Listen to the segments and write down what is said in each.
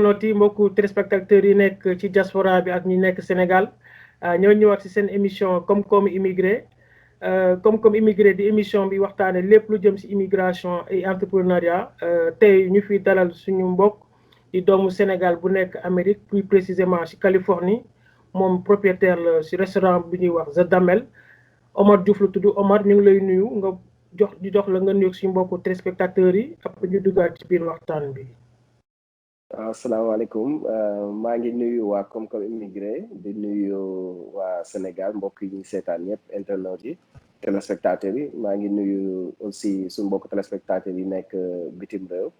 internet yi mbokku téléspectateurs yi nekk ci diaspora bi ak ñi nekk Sénégal ñoo ñëwaat ci seen émission Koom-koomu immigré Koom-koomu immigré di émission bi waxtaane lépp lu jëm ci immigration et entrepreneuriat tey ñu fi dalal suñu mbokk di doomu Sénégal bu nekk Amérique plus précisément ci Californie moom propriétaire la ci restaurant bi ñuy wax The Damel Omar Diouf la tudd. Omar ñu ngi lay nuyu nga jox la nga nuyu suñu mbokku téléspectateurs yi après ñu duggaat ci biir waxtaan bi. asalaamaaleykum maa ngi nuyu waa Koom-koom immigré di nuyu waa Sénégal mbokk yi ñuy seetaan ñëpp internautes yi téléspectateurs yi maa ngi nuyu aussi suñu mbokk téléspectateurs yi nekk bitim réew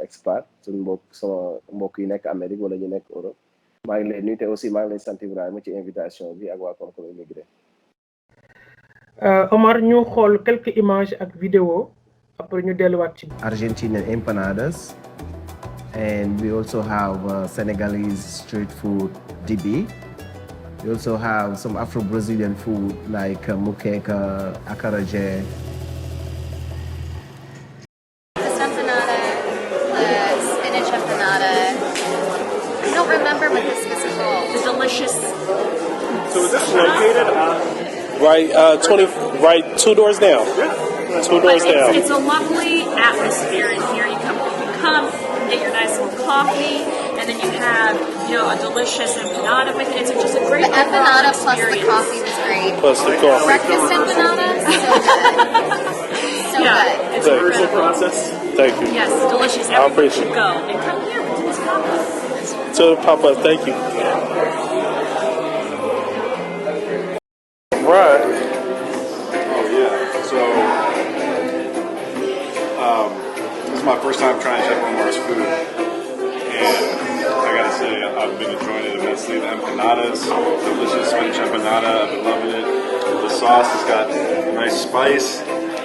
expat suñu sama mbokk yi nekk Amérique wala ñu nekk Europe maa ngi lay nuyu te aussi maa ngi lay sant Ibrahima ci invitation bi ak waa Koom-koom immigré. Omar ñu xool quelques images ak vidéo après ñu delluwaat ci. Argentinian empanadas. And we also have Senegalese street food, DB. We also have some Afro-Brazilian food like moqueca, acarajé. This empanada, the spinach empanada. I don't remember what this was called. The delicious. So is this located right 2 doors down? Yeah. 2 doors down. It's a lovely atmosphere in here. You come, get your nice little coffee, and then you have, a delicious empanada with it. It's just a great The empanada plus the experience. coffee was great. Plus the coffee. Breakfast empanada, so good. So Yeah, good. it's Thank you. incredible. Process. Thank you. Yes, delicious. I Everybody appreciate should it. go and come here to this pop-up. To pop up. Thank you. Right. Oh yeah. So this is my first time trying Chef Omar's food, and I gotta say I've been enjoying it immensely. The empanadas, delicious spinach empanada. I've been loving it. The sauce has got nice spice.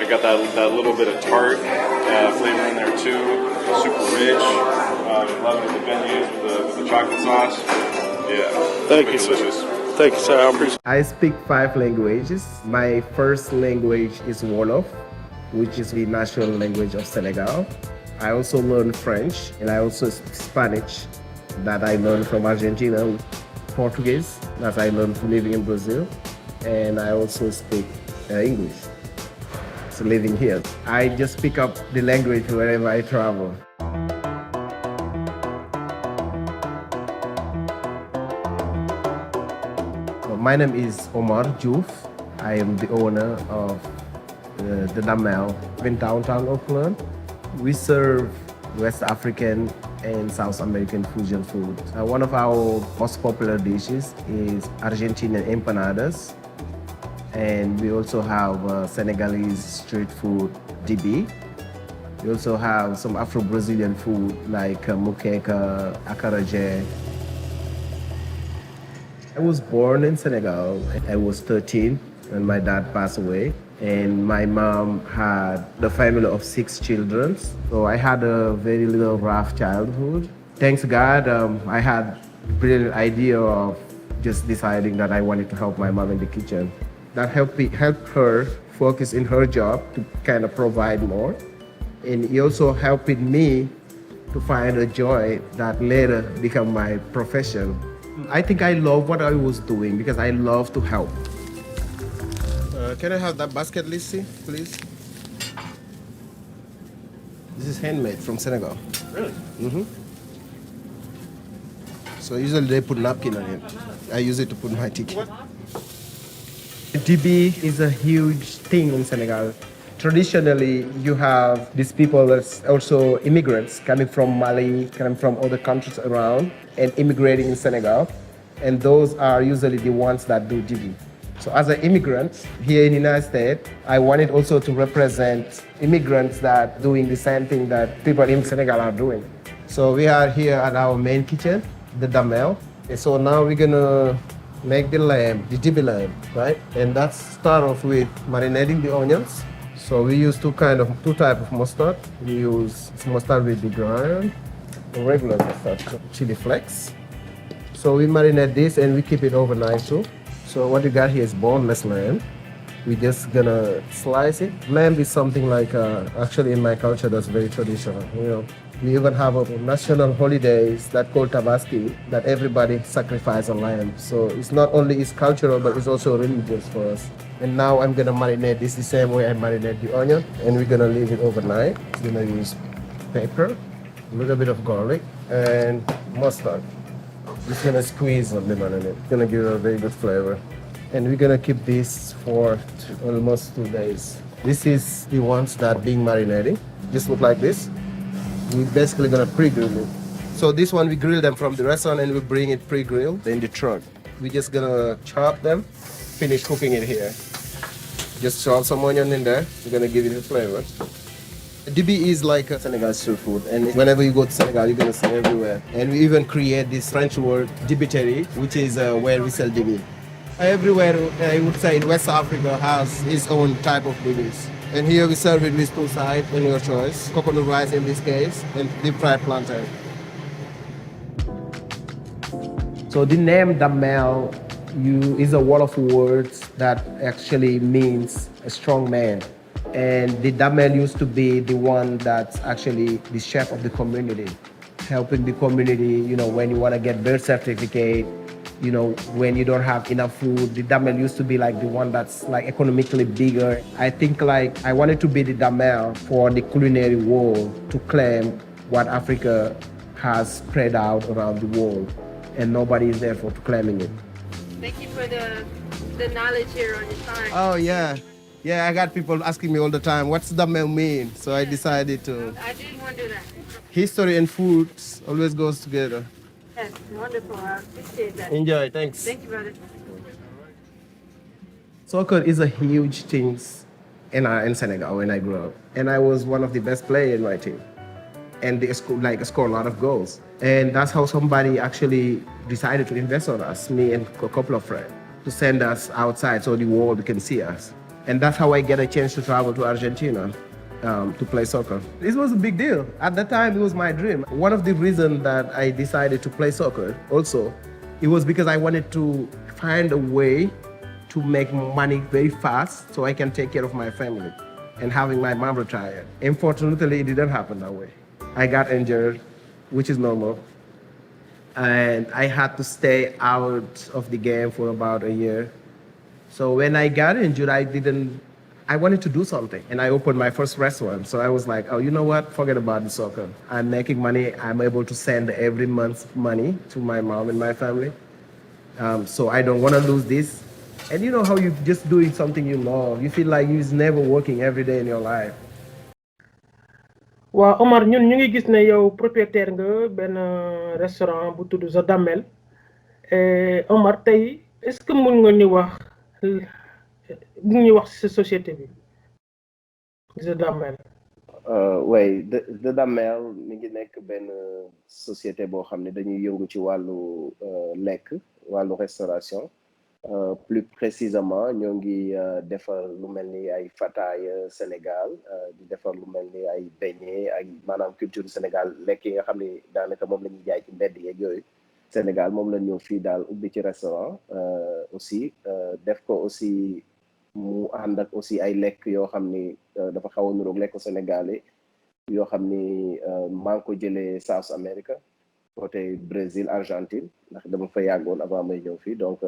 I got that little bit of tart flavor in there too. Super rich. Loving the beignets with the chocolate sauce. Yeah. Thank you, delicious. sir. Thank you, sir. I appreciate I speak 5 languages. My first language is Wolof, which is the national language of Senegal. I also learn French and I also speak Spanish that I learned from Argentina, Portuguese that I learned from living in Brazil, and I also speak English. So living here, I just pick up the language wherever I travel. My name is Omar Diouf. I am the owner of the Damel in downtown Oakland. We serve West African and South American fusion food. One of our most popular dishes is Argentinian empanadas. And we also have Senegalese street food, DB. We also have some Afro-Brazilian food like moqueca, acarajé. I was born in Senegal. I was 13 when my dad passed away. And my mom had the family of 6 children. So I had a very little rough childhood. Thanks God, I had a brilliant idea of just deciding that I wanted to help my mom in the kitchen. That helped her focus in her job to kind of provide more. And it also helped me to find a joy that later became my profession. I think I love what I was doing because I love to help. Can I have that basket, Lissy, please? This is handmade from Senegal. Really? Mm-hmm. So usually they put napkin on it. I use it to put my ticket. DB is a huge thing in Senegal. Traditionally, you have these people that's also immigrants coming from Mali, coming from other countries around and immigrating in Senegal. And those are usually the ones that do DB. So as an immigrant here in the United States, I wanted also to represent immigrants that are doing the same thing that people in Senegal are doing. So we are here at our main kitchen, the Damel. And so now we're gonna make the lamb, the DB lamb, right? And that's start off with marinating the onions. So we use two types of mustard. We use mustard with the ground, regular mustard, chili flakes. So we marinate this and we keep it overnight too. So what you got here is boneless lamb. We're just gonna slice it. Lamb is something like, actually in my culture, that's very traditional. We even have a national holidays that called Tabaski that everybody sacrifice a lamb. So it's not only it's cultural, but it's also religious for us. And now I'm gonna marinate this the same way I marinate the onion, and we're gonna leave it overnight. We're gonna use pepper, a little bit of garlic, and mustard. Just gonna squeeze a lemon in it. It's gonna give it a very good flavor. And we're gonna keep this for almost 2 days. This is the ones that being marinating. Just look like this. We're basically gonna pre-grill it. So this one we grill them from the restaurant and we bring it pre-grilled in the truck. We're just gonna chop them, finish cooking it here. Just chop some onion in there. We're gonna give it a flavor. Dibi is like a Senegal street food, and whenever you go to Senegal, you're gonna see it everywhere. And we even create this French word dibiterie, which is where we sell dibi. Everywhere, I would say, in West Africa has its own type of dibis. And here we serve it with 2 sides, in your choice. Coconut rice in this case, and deep fried plantain. So the name Damel is a word of words that actually means a strong man. And the Damel used to be the one that's actually the chef of the community, helping the community, when you want to get birth certificate, when you don't have enough food. The Damel used to be like the one that's like economically bigger. I think like I wanted to be the Damel for the culinary world to claim what Africa has spread out around the world, and nobody is there for claiming it. Thank you for the knowledge here on your time. Oh yeah. Yeah, I got people asking me all the time, what's Damel mean? So I decided to. I did wonder that. History and food always goes together. Yes, wonderful. I appreciate that. Enjoy, thanks. Thank you, brother. Soccer is a huge thing in Senegal when I grew up. And I was one of the best players in my team. And they score a lot of goals. And that's how somebody actually decided to invest on us, me and a couple of friends, to send us outside so the world can see us. And that's how I get a chance to travel to Argentina to play soccer. This was a big deal. At that time, it was my dream. One of the reasons that I decided to play soccer also, it was because I wanted to find a way to make money very fast so I can take care of my family and having my mom retired. Unfortunately, it didn't happen that way. I got injured, which is normal. And I had to stay out of the game for about a year. So when I got injured, I wanted to do something. And I opened my first restaurant. So I was like, oh, you know what? Forget about the soccer. I'm making money. I'm able to send every month money to my mom and my family. So I don't want to lose this. And you know how you're just doing something you love. You feel like you're never working every day in your life. waaw Omar ñun ñu ngi gis ne yow propriétaire nga benn restaurant bu tudd The Damel Omar tey est-ce que mun nga ñu wax ci société bi The Damel. Oui, The Damel mi ngi nekk benn société boo xam ne dañuy yëngu ci wàllu lekk wàllu restauration. Plus précisément ñoo ngi defar lu mel ni ay fataaya Sénégal di defar lu mel ni ay beignet ak maanaam culture Sénégal lekk yi nga xam ne daanaka moom la ñuy jaay ci mbedd yeeg yooyu Sénégal moom la ñëw fii daal ubbi ci restaurant aussi def ko aussi mu ànd ak aussi ay lekk yoo xam ni dafa xaw a niroog lekk sénégalais yoo xam ni maa ngi ko jëlee South America côté Brésil Argentine ndax dama fa yàggoon avant may ñëw fii donc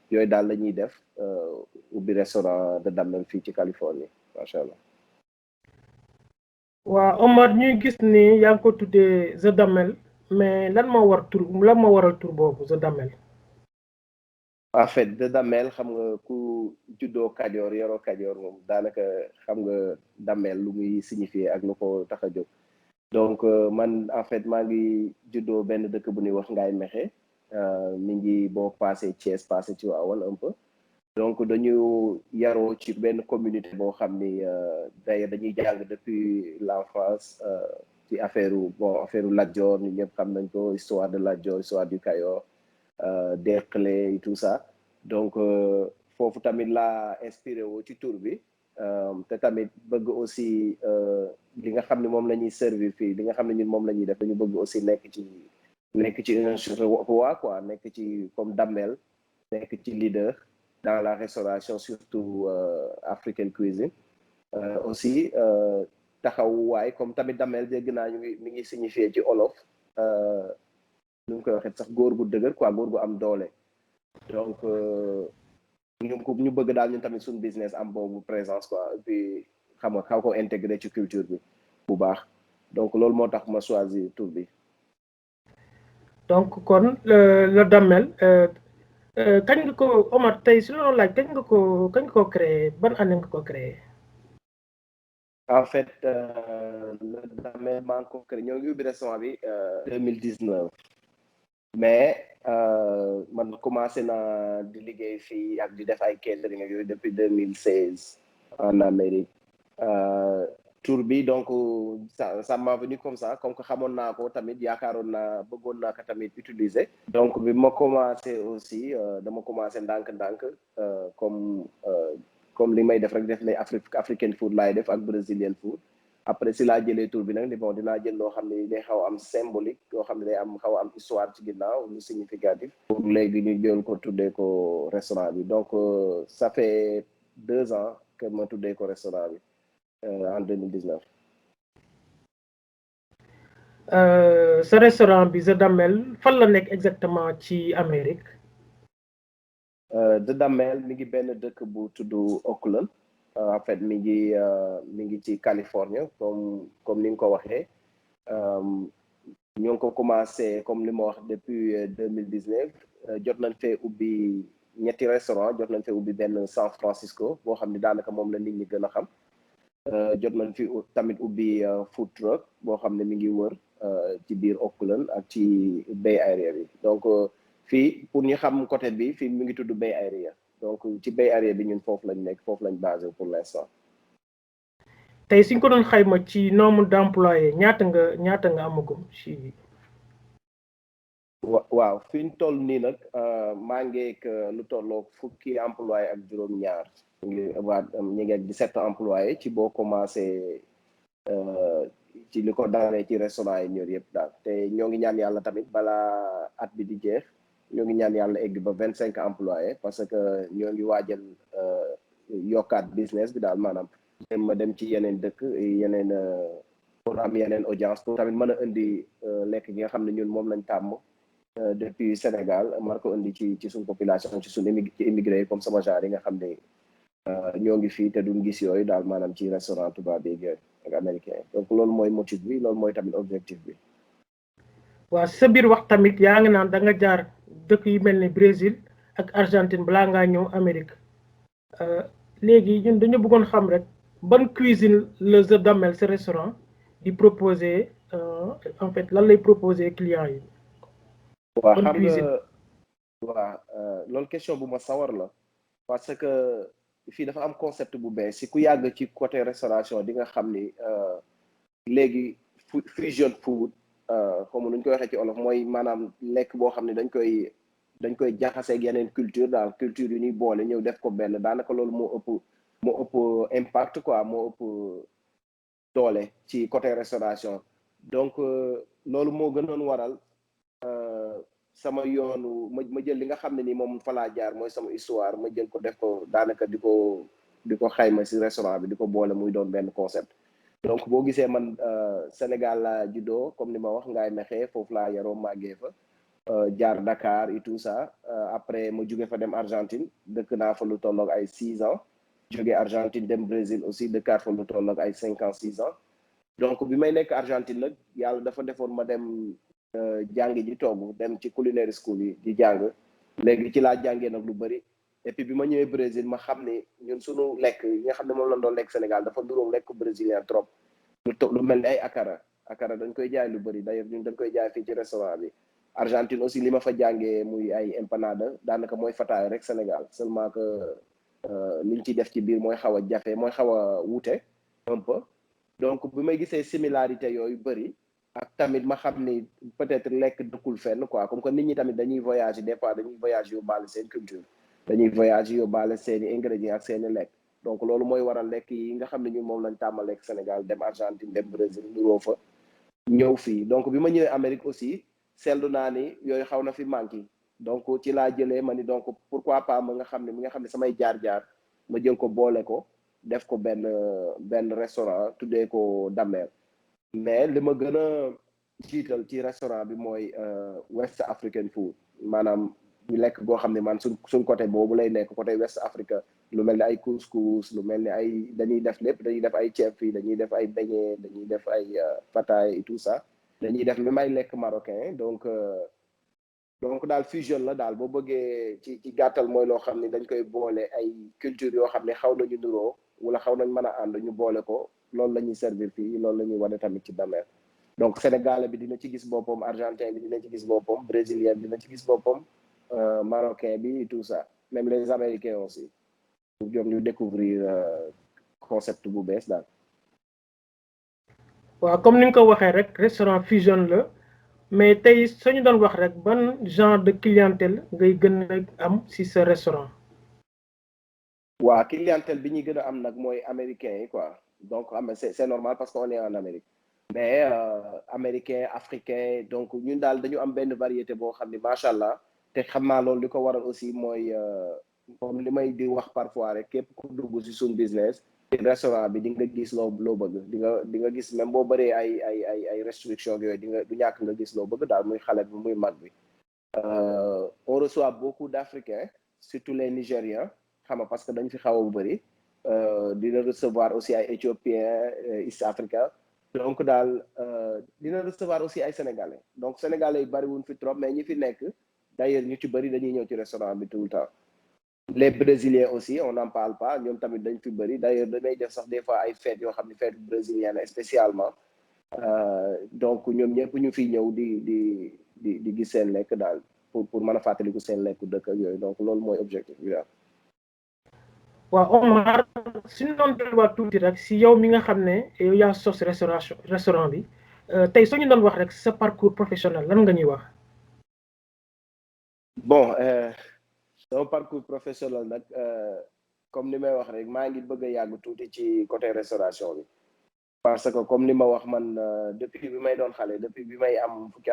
yooyu daal la ñuy def ubbi restaurant The Damel fii ci Californie macha allah. waaw Omar ñuy gis ni yaa ngi ko tuddee The Damel mais lan moo waral tur boobu The Damel. en fait The Damel xam nga ku juddoo Kajoor yoroo Kajoor moom daanaka xam nga Damel lu muy signifier ak lu ko tax a jóg donc man en fait maa ngi juddoo benn dëkk bu ñuy wax Ngaye Mékhé. mi ngi boo passé Thiès passé Tivaouane un peu donc dañu yaroo ci benn communauté boo xam ni d'ailleurs dañuy jàng depuis l'enfance ci affaire Lat Dior ñu ñëpp xam nañ ko histoire de Lat Dior histoire du Kayor Derklé et tout ça donc foofu tamit laa inspiré woo ci tur bi te tamit bëgg aussi li nga xam ne moom la ñuy servir fii li nga xam ne ñun moom la ñuy def dañu bëgg aussi nekk ci un roi quoi nekk ci comme Damel nekk ci leader dans la restauration surtout africaine cuisine aussi taxawuwaay comme tamit damel dégg naa mi ngi signifié ci olof nu mu koy waxee sax góor gu dëgër quoi góor gu am doole donc ñu bëgg daal ñun tamit suñu business am boobu présence quoi et puis xam nga xaw ko intégré ci culture bi bu baax donc loolu moo tax ma choisir tur bi. donc kon le Damel kañ nga ko Omar tey si loolu laaj kañ nga ko créé ban année nga ko créé. en fait le Damel maa ngi ko créé ñoo ngi ubbi restaurant bi 2019 mais man commencé na di liggéey fii ak di def ay catering ak yooyu depuis 2016 en Amérique tour bi donc ça m'a venu comme ça comme que xamoon naa ko tamit yaakaaroon naa bëggoon naa ko tamit utiliser donc bi ma commencé aussi dama commencé ndànk-ndànk comme li may def rek def ne african food laay def ak brazilian food après si laa jëlee tour bi nag bon dinaa jël loo xam ne day xaw am symbolique yoo xam ne day am xaw am histoire ci ginnaaw lu significatif pour léegi ñu jël ko tuddee ko restaurant bi donc ça fait 2 ans que ma tuddee ko restaurant bi en 2019. Ce restaurant bi The Damel fan la nekk exactement ci Amérique. The Damel mi ngi benn dëkk bu tudd Oakland en fait mi ngi ci Californie comme ni nga ko waxee ñoo ngi ko commencé comme li ma wax depuis 2019 jot nañ fee ubbi ñetti restaurant jot nañ fee ubbi benn San Francisco boo xam ne daanaka moom la nit ñi gën a xam. jot nañ fi tamit ubbi food truck boo xam ne mi ngi wër ci biir Oakland ak ci Bay Area bi donc fii pour ñu xam côté bi fii mi ngi tudd Bay Area donc ci Bay Area bi ñun foofu lañ nekk foofu lañ basé pour l'instant. tey suñ ko doon xayma ci nombre d'employés ñaata nga amagum ci. waaw fi ñu toll nii nag maa ngeek lu tolloo fukki employé ak juróom-ñaar. ñu ngi ak 17 employés ci boo commencé ci li ko daanee ci restaurant yi ñor yëpp daal te ñoo ngi ñaan yàlla tamit balaa at bi di jeex ñoo ngi ñaan yàlla egg ba 25 employés parce que ñoo ngi waajal yokkaat business bi daal maanaam ma dem ci yeneen dëkk yeneen pour am yeneen audience pour tamit mën a indi lekk gi nga xam ne ñun moom lañ tàmm depuis Sénégal mar ko indi ci suñ population ci suñ ci immigré comme sama genre yi nga xam ne ñoo ngi fii te duñ gis yooyu daal maanaam ci restaurant tubaab bi ak américain donc loolu mooy motif bi loolu mooy tamit objectif bi. waaw sa biir wax tamit yaa ngi naan da nga jaar dëkk yu mel ni Brésil ak Argentine balaa ngaa ñëw Amérique léegi ñun dañu bëggoon xam rek ban cuisine le The Damel ce restaurant di proposer en fait lan lay proposer clients yi. waaw xam nga waaw loolu question bu ma sawar la parce que fii dafa am concept bu bees si ku yàgg ci côté restauration di nga xam ni léegi fusion food comme nuñ koy waxee ci olof mooy maanaam lekk boo xam ne dañ koy jaxaseeg yeneen culture daal culture yu ñuy boole ñëw def ko benn daanaka loolu moo ëpp impact quoi moo ëpp doole ci côté restauration donc loolu moo gënoon waral sama yoonu ma jël li nga xam ne ni moom fa laa jaar mooy sama histoire ma jël ko def ko daanaka di ko xayma si restaurant bi di ko boole muy doon benn concept donc boo gisee man Sénégal laa juddoo comme ni ma wax Ngaye Mékhé foofu laa yaroo màggee fa jaar Dakar et tout ça après ma jóge fa dem Argentine dëkk naa fa lu tolloog ay 6 ans jóge Argentine dem Brésil aussi dëkkaat fa lu tolloog ay 5 ans 6 ans donc bi may nekk Argentine nag yàlla dafa defoon ma dem jàngi ji togg dem ci culinary school yi di jàng léegi ci laa jàngee nag lu bëri et puis bi ma ñëwee Brésil ma xam ne ñun suñu lekk yi nga xam ne moom lañ doon lekk Sénégal dafa duróom lekk brésilien trop lu mel ni ay akara dañ koy jaay lu bëri d'ailleurs ñun dañ koy jaay fii ci restaurant bi Argentine aussi li ma fa jàngee muy ay empanada daanaka mooy fataay rek Sénégal seulement que liñ ci def ci biir mooy xaw a jafe mooy xaw a wuute un peu donc bi may gisee similarité yooyu bëri ak tamit ma xam ni peut-être lekk dëkkul fenn quoi comme que nit ñi tamit dañuy voyager des fois dañuy voyager yóbbaale seen culture dañuy voyager yóbbaale seeni ingrédients ak seeni lekk donc loolu mooy waral lekk yi nga xam ne ñun moom lañ tàmma lekk Sénégal dem Argentine dem Brésil nuroo fa ñëw fii donc bi ma ñëwee Amérique aussi seetlu naa ni yooyu xaw na fi manqué donc ci laa jëlee ma ni donc pourquoi pas mi nga xam ne samay jaar-jaar ma jël ko boole ko def ko benn restaurant tuddee ko Damer mais li ma gën a jiital ci restaurant bi mooy West African food maanaam ñu lekk goo xam ne man suñ côté boobu lay nekk côté West Africa lu mel ni ay couscous lu mel ni ay dañuy def lépp dañuy def ay ceeb fii dañuy def ay beignet dañuy def ay pataay et tout ça dañuy def même ay lekk marocain donc daal fusion la daal boo bëggee ci gàttal mooy loo xam ne dañ koy boole ay culture yoo xam ne xaw nañu nuroo wala xaw nañ mën a ànd ñu boole ko loolu la ñuy servir fii loolu la ñuy wane tamit ci Damer donc sénégalais bi dina ci gis boppam argentin bi dina ci gis boppam brésilien bi dina ci gis boppam marocain bi tout ça même les américains aussi pour ñoom ñu découvrir concept bu bees daal. waaw comme ni nga ko waxee rek restaurant fusion la mais tey suñu doon wax rek ban genre de clientèle ngay gën a am si sa restaurant. waaw clientèle bi ñuy gën a am nag mooy américain yi quoi donc c'est normal parce qu'on est en Amérique mais américain africain donc ñun daal dañu am benn variété boo xam ne macha allah te xam naa loolu li ko waral aussi mooy comme li may di wax parfois rek képp ku dugg si suñ business restaurant bi di nga gis loo bëgg di nga gis même boo bëree ay restriction yooyu du ñàkk nga gis loo bëgg daal muy xale bi muy mag bi on reçoit beaucoup d'Africains surtout les Nigériens xam nga parce que dañ fi xaw a bëri dina recevoir aussi ay Éthiopiens East Africa donc daal dina recevoir aussi ay Sénégalais donc Sénégalais yi bëriwuñ fi trop mais ñi fi nekk d'ailleurs ñu ci bëri dañuy ñëw ci restaurant bi tout le temps les Brésiliens aussi on n'en parle pas ñoom tamit dañ fi bëri d'ailleurs damay def sax des fois ay fêtes yoo xam ne fête brésilienne spécialement donc ñoom ñëpp ñu fi ñëw di gis seen lekk daal pour mën a fàttaliku seen lekku dëkk ak yooyu donc loolu mooy objectif bi daal. waaw Omar suñu doon delluwaat tuuti rek si yow mi nga xam ne yow yaa sos restaurant bi tey suñu doon wax rek sa parcours professionnel lan nga ñuy wax. bon sama parcours professionnel nag comme ni may wax rek maa ngi bëgg a yàgg tuuti ci côté restauration bi parce que comme ni ma wax man depuis bi may doon xale depuis bi may am fukki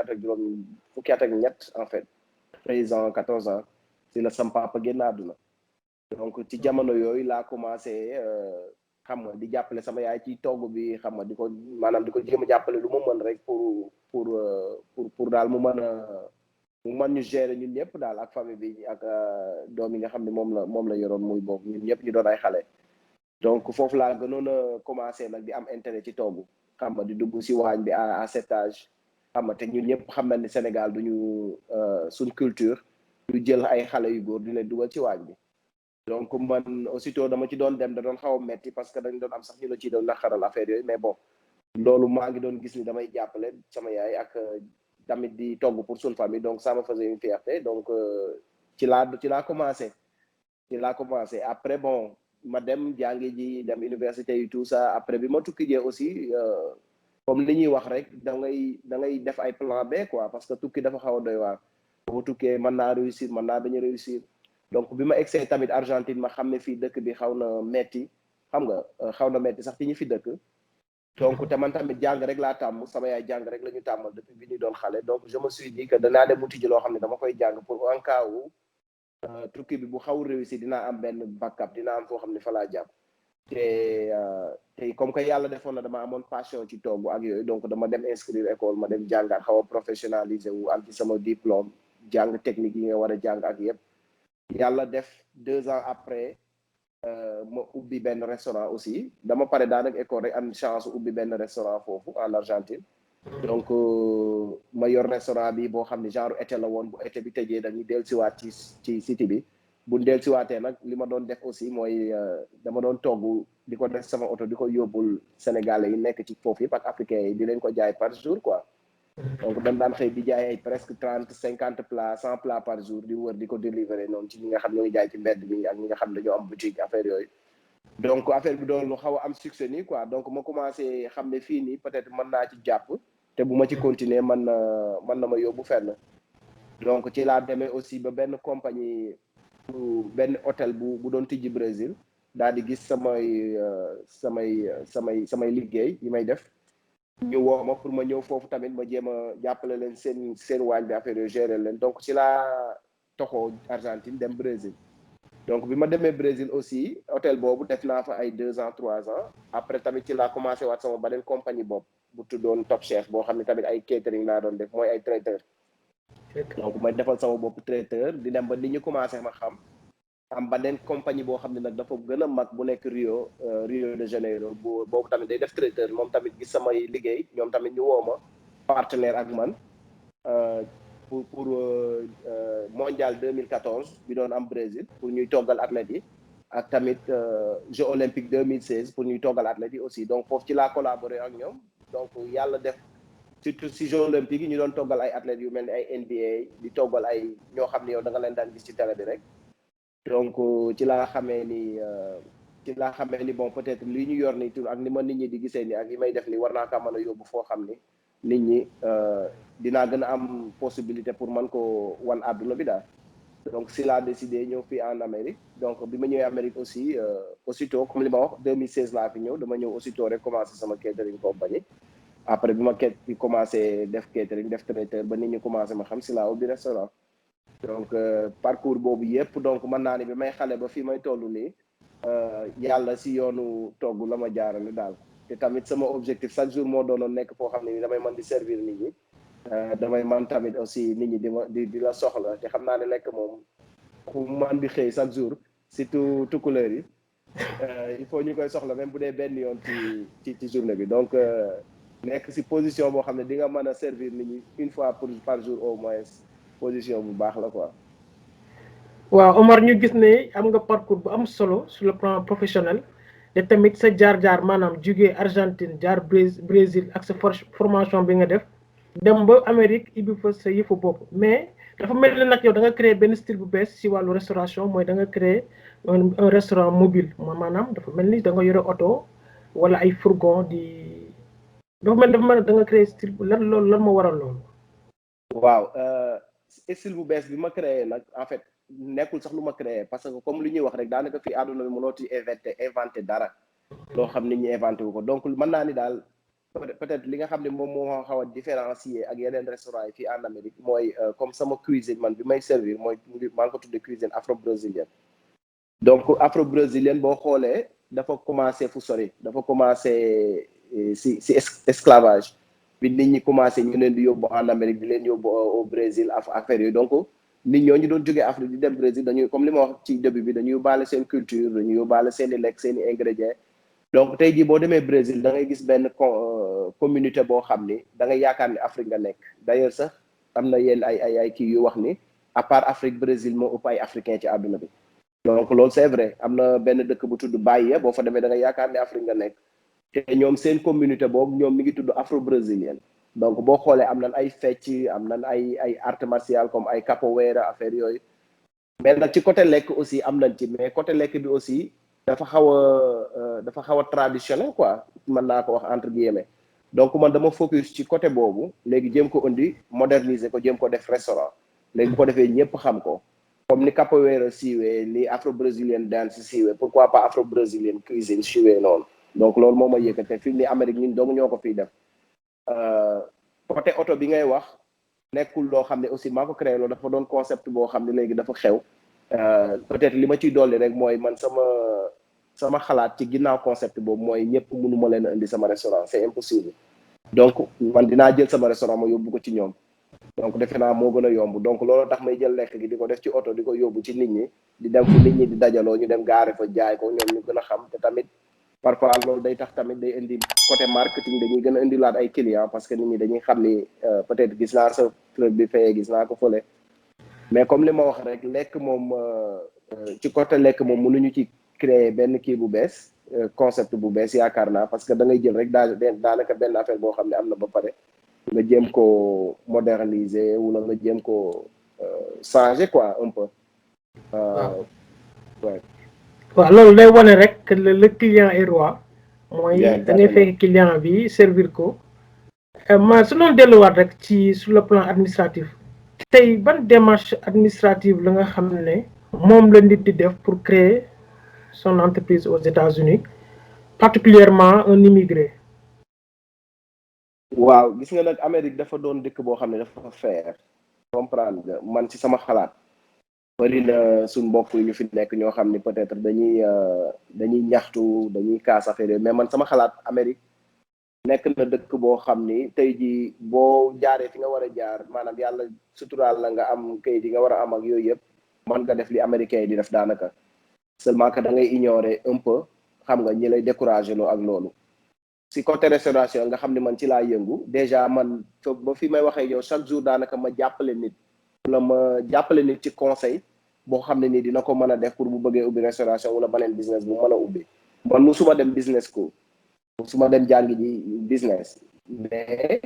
at ak ñett en fait 13 ans 14 ans si la sam papa génn àdduna donc ci jamono yooyu laa commencé xam nga di jàppale sama yaay ci togg bi xam nga di ko maanaam di ko jéem a jàppale lu mu mën rek pour daal mu mën ñu gérer ñun ñëpp daal ak famille bi ak doom yi nga xam ne moom la yoroon muy boobu ñun ñëpp ñu doon ay xale donc foofu laa gënoon a commencé nag di am intérêt ci togg xam nga di dugg si waañ bi à cet âge xam nga te ñun ñëpp xam na ni Sénégal duñu suñ culture ñu jël ay xale yu góor di leen dugal ci waañ bi donc man aussitôt dama ci doon dem da doon xaw a metti parce que dañ doon am sax ñu la ci doon naqaral affaire yooyu mais bon loolu maa ngi doon gis ni damay jàppale sama yaay ak tamit di togg pour suñu famille donc ça me faisait une fierté donc ci laa commencé après bon ma dem jàngi ji dem université yi tout ça après bi ma tukki jee aussi comme li ñuy wax rek da ngay def ay plan B quoi parce que tukki dafa xaw a doy waar boo tukkee mën naa réussir mën naa bañ a réussir donc bi ma egsee tamit Argentine ma xam ne fii dëkk bi xaw na metti xam nga xaw na metti sax ci ñi fi dëkk donc te man tamit jàng rek laa tàmm sama yaay jàng rek la ñu tàmmal depuis bi ñu doon xale donc je me suis dit que danaa dem uti ji loo xam ne dama koy jàng pour en cas où tukki bi bu xaw réussir dinaa am benn backup dinaa am foo xam ne fa laa jàpp te comme que yàlla defoon na dama amoon passion ci togg ak yooyu donc dama dem inscrire école ma dem jàngaat xaw a professionnaliser wu am ci sama diplôme jàng technique yi nga war a jàng ak yëpp yàlla def 2 ans après ma ubbi benn restaurant aussi dama pare daanaka école rek am chance ubbi benn restaurant foofu en Argentine donc ma yor restaurant bi boo xam ne genre été la woon bu été bi tëjee dañuy dellusiwaat ci cité bi bu dellusiwaatee nag li ma doon def aussi mooy dama doon togg di ko def sama oto di ko yóbbul Sénégalais yi nekk ci foofu yëpp ak africains yi di leen ko jaay par jour quoi donc dañ daan xëy di jaay ay presque 30 50 plats 100 plats par jour di wër di ko délivrer noonu ci ñi nga xam ñoo ngi jaay ci mbedd bi ak ñi nga xam dañoo am boutique affaire yooyu donc affaire bi doon lu xaw a am succès nii quoi donc ma commencé xam ne fii nii peut-être mën naa ci jàpp te bu ma ci continuer mën na ma yóbbu fenn donc ci laa demee aussi ba benn compagnie benn hôtel bu doon tijji Brésil daal di gis samay liggéey yi may def ñu woo ma pour ma ñëw foofu tamit ma jéem a jàppale leen seen waañ bi affaire yooyu gérer leen donc ci laa toxoo Argentine dem Brésil donc bi ma demee Brésil aussi hôtel boobu def naa fa ay 2 ans 3 ans après tamit ci laa commencé waat sama beneen compagnie bopp bu tuddoon Top Chef boo xam ne tamit ay catering laa doon def mooy ay traiteur donc may defal sama bopp traiteur di dem ba nit ñi commencé ma xam am beneen compagnie boo xam ne nag dafa gën a mag bu nekk Rio de Janeiro boobu tamit day def traiteur moom tamit gis samay liggéey ñoom tamit ñu woo ma partenaire ak man pour mondial 2014 bi doon am Brésil pour ñuy toggal athlètes yi ak tamit Jeux olympiques 2016 pour ñuy toggal athlètes yi aussi donc foofu ci laa collaboré ak ñoom donc yàlla def surtout si Jeux olympiques yi ñu doon toggal ay athlètes yu mel ni ay NBA di toggal ay ñoo xam ne yow da nga leen daan gis ci télé bi rek donc ci laa xamee ni bon peut-être li ñu yor ni tur ak ni ma nit ñi di gisee ni ak yi may def ni war naa kaa mën a yóbbu foo xam ni nit ñi dinaa gën a am possibilité pour mën ko wan àdduna bi daal donc si laa décidé ñëw fii en Amérique donc bi ma ñëwee Amérique aussi aussitôt comme li ma wax 2016 laa fi ñëw dama ñëw aussitôt rek commencé sama catering compagnie après bi ma commencé def catering def traiteur ba nit ñi commencé ma xam si laa ubbi restaurant donc parcours boobu yëpp donc mën naa ni bi may xale ba fii may toll nii yàlla si yoonu togg la ma jaarale daal te tamit sama objectif chaque jour moo doonoon nekk foo xam ne ni damay mën di servir nit ñi damay man tamit aussi nit ñi di la soxla te xam naa ne lekk moom ku man di xëy chaque jour surtout tukkuleer yi il faut ñu koy soxla même bu dee benn yoon ci journée bi donc nekk si position boo xam ne di nga mën a servir nit ñi une fois par jour au moins position bu baax la quoi. waaw Omar ñu gis ne am nga parcours bu am solo sur le plan professionnel te tamit sa jaar-jaar maanaam jugee Argentine jaar Brésil ak sa formation bi nga def dem ba Amérique ibi fa sa yëfu bopp mais dafa mel ni nag yow da nga créer benn style bu bees si wàllu restauration mooy da nga créer un restaurant mobile maanaam dafa mel ni da nga yore oto wala ay fourgon dafa mel da nga créer style lan moo waral loolu. waaw style bu bees bi ma créé nag en fait nekkul sax lu ma créé parce que comme li ñuy wax rek daanaka fii àdduna bi mënoo ci inventé dara loo xam nit ñi inventé wu ko donc mën naa ni daal peut-être li nga xam ne moom moo xaw a différencier ak yeneen restaurant yi fii en Amérique mooy comme sama cuisine man bi may servir mooy maa ngi ko tuddee cuisine afro-brésilienne donc afro-brésilienne boo xoolee dafa commencé fu sori dafa commencé si esclavage bi nit ñi commencé ñu leen di yóbbu en Amérique di leen yóbbu au Brésil affaire yooyu donc nit ñooñu doon jógee Afrique di dem Brésil dañuy comme li ma wax ci début bi dañuy yóbbaale seen culture dañuy yóbbaale seen i lekk seen i ingrédients donc tey jii boo demee Brésil da ngay gis benn communauté boo xam ni da ngay yaakaar ni Afrique nga nekk d'ailleurs sax am na yenn ay kii yu wax ni à part Afrique Brésil moo ëpp ay africain ci àdduna bi donc loolu c'est vrai am na benn dëkk bu tudd Bahia boo fa demee da ngay yaakaar ni Afrique nga nekk te ñoom seen communauté boobu ñoom mi ngi tudd afro-brésilienne donc boo xoolee am nañ ay fecc am nañ ay art martial comme ay capoeira affaire yooyu mais nag ci côté lekk aussi am nañ ci mais côté lekk bi aussi dafa xaw a traditionnel quoi mën naa ko wax entre guillemets donc man dama focus ci côté boobu léegi jéem ko indi moderniser ko jéem ko def restaurant léegi bu ko defee ñëpp xam ko comme ni capoeira siiwee ni afro-brésilienne dance siiwee pourquoi pas afro-brésilienne cuisine siiwee noonu donc loolu moo ma yëkkate fii ni Amérique ñun doomu ñoo ko fiy def côté oto bi ngay wax nekkul loo xam ne aussi maa ko créé loolu dafa doon concept boo xam ne léegi dafa xew peut-être li ma ciy dolli rek mooy man sama xalaat ci ginnaaw concept boobu mooy ñëpp mënu ma leen a indi sama restaurant c'est impossible donc man dinaa jël sama restaurant ma yóbbu ko ci ñoom donc defe naa moo gën a yomb donc loolu tax may jël lekk gi di ko def ci oto di ko yóbbu ci nit ñi di dem fu nit ñi di dajaloo ñu dem gaare fa jaay ko ñoom ñu gën a xam te tamit parfois loolu day tax tamit day indi côté marketing dañuy gën a indilaat ay clients parce que nit ñi dañuy xam ni peut-être gis naa sa club bi fayee gis naa ko fële mais comme li ma wax rek lekk moom ci côté lekk moom mënuñu ci créer benn kii bu bees concept bu bees yaakaar naa parce que da ngay jël rek daanaka benn affaire boo xam ne am na ba pare nga jéem ko moderniser wala nga jéem ko changer quoi un peu ouais. waaw loolu day wane rek que le client est roi mooy da ngay fekk client bi servir ko ma su doon delluwaat rek ci sur le plan administratif tey ban démarche administrative la nga xam ne moom la nit di def pour créer son entreprise aux États-Unis particulièrement un immigré. waaw gis nga nag Amérique dafa doon dëkk boo xam ne dafa faire comprendre nga man ci sama xalaat bari na suñ mbokk yu ñu fi nekk ñoo xam ni peut-être dañuy ñaxtu dañuy kaas affaire mais man sama xalaat Amérique nekk na dëkk boo xam ni tey ji boo jaaree fi nga war a jaar maanaam yàlla suturaal la nga am kayit yi nga war a am ak yooyu yëpp mën nga def li américain yi di def daanaka seulement que da ngay ignorer un peu xam nga ñi lay découragé loo ak loolu si côté restauration nga xam ni man ci laa yëngu déjà man ba fi may waxee yow chaque jour daanaka ma jàppale nit wala ma jàppale nit ci conseil boo xam ne nii dina ko mën a def pour bu bëggee ubbi restauration wala beneen business bu mën a ubbi man musuma dem business school musuma dem jàngi ji business mais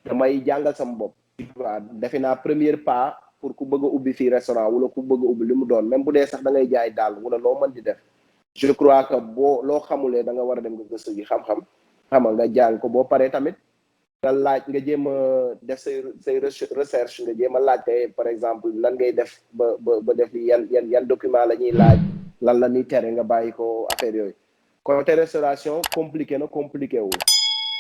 damay jàngal sama bopp waaw defe naa premier pas pour ku bëgg a ubbi fii restaurant wala ku bëgg a ubbi li mu doon même bu dee sax da ngay jaay daal wala loo mën di def je crois que boo loo xamulee da nga war a dem nga gëstu ji xam-xam xama nga jàng ko boo paree tamit nga laaj nga jéem a def say recherche nga jéem a laajte par exemple lan ngay def ba def yan document la ñuy laaj lan la ñuy tere nga bàyyi ko affaire yooyu côté restauration compliqué na compliqué wul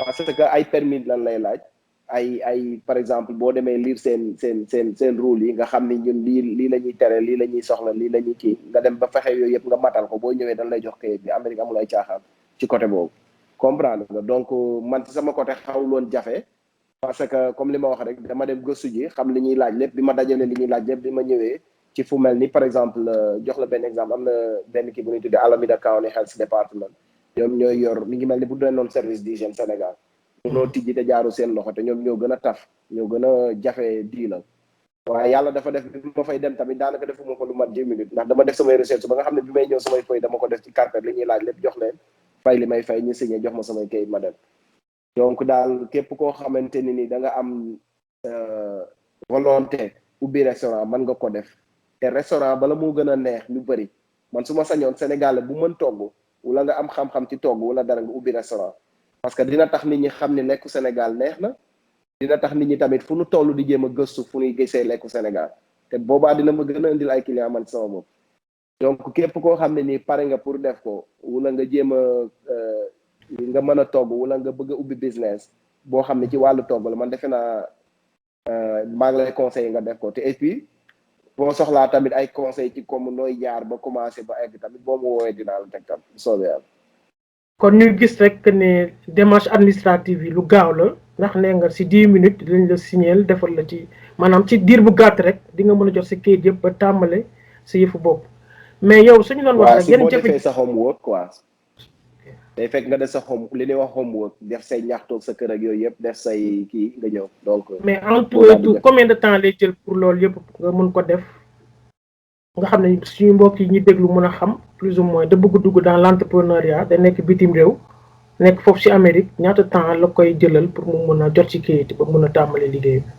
parce que ay permis lan lay laaj ay par exemple boo demee lire seen rôle yi nga xam ni ñun lii la ñuy tere lii la ñuy soxla lii la ñuy kii nga dem ba fexe yooyu yëpp nga matal ko boo ñëwee dañ lay jox kayit bi Amérique amul ay caaxaan ci côté boobu comprendre nga donc man ci sama côté xawul woon jafe parce que comme li ma wax rek dama dem gëstu ji xam li ñuy laaj lépp bi ma dajalee li ñuy laaj lépp bi ma ñëwee ci fu mel ni par exemple jox la benn exemple am na benn kii bu ñuy tuddee Alameda County Health Department ñoom ñooy yor mi ngi mel ni bu doon service d'hygiène Sénégal mënoo tijji te jaaru seen loxo te ñoom ñoo gën a taf ñoo gën a jafe diilal waaye yàlla dafa def bi ma fay dem tamit daanaka defuma ko lu mat 10 minutes ndax dama def samay recherche ba nga xam ne bi may ñëw samay feuille dama ko def ci carpet li ñuy laaj lépp jox leen fay li may fay ñu signé jox ma samay kayit ma dem donc daal képp koo xamante ni da nga am volonté ubbi restaurant mën nga ko def te restaurant bala moo gën a neex ñu bëri man su ma sañoon Sénégal bu mën togg wala nga am xam-xam ci togg wala dara nga ubbi restaurant parce que dina tax nit ñi xam ni lekku Sénégal neex na dina tax nit ñi tamit fu nu toll di jéem a gëstu fu ñuy gisee lekku Sénégal te boobaa dina ma gën a indil ay client man sama bopp donc képp koo xam ne nii pare nga pour def ko wala nga jéem a nga mën a togg wala nga bëgg a ubbi business boo xam ne ci wàllu togg la man defe naa maa ngi lay conseiller nga def ko te et puis boo soxlaa tamit ay conseil ci comme nooy jaar ba commencé ba egg tamit boo ma woowee dinaa la teg tam soobee yàlla. kon ñu gis rek ne démarche administrative yi lu gaaw la ndax nee nga si 10 minutes dinañ la signéel defal la ci maanaam ci diir bu gàtt rek di nga mën a jot si kayit yëpp ba tàmbale sa yëfu bopp mais yow suñu doon wax rek yéen defee sa homework quoi day fekk nga def sa li ñuy wax homework def say ñaxtoog sa kër ak yooyu yëpp def say kii nga ñëw donc mais en tout et tout combien de temps lay jël pour loolu yëpp nga mën ko def nga xam ne suñu mbokk yi ñu déglu mën a xam plus ou moins da bëgg dugg dans l'entrepreneuriat da nekk bitim réew nekk foofu ci Amérique ñaata temps la koy jëlal pour mu mën a jot ci kayit ba mën a tàmbali liggéey bi.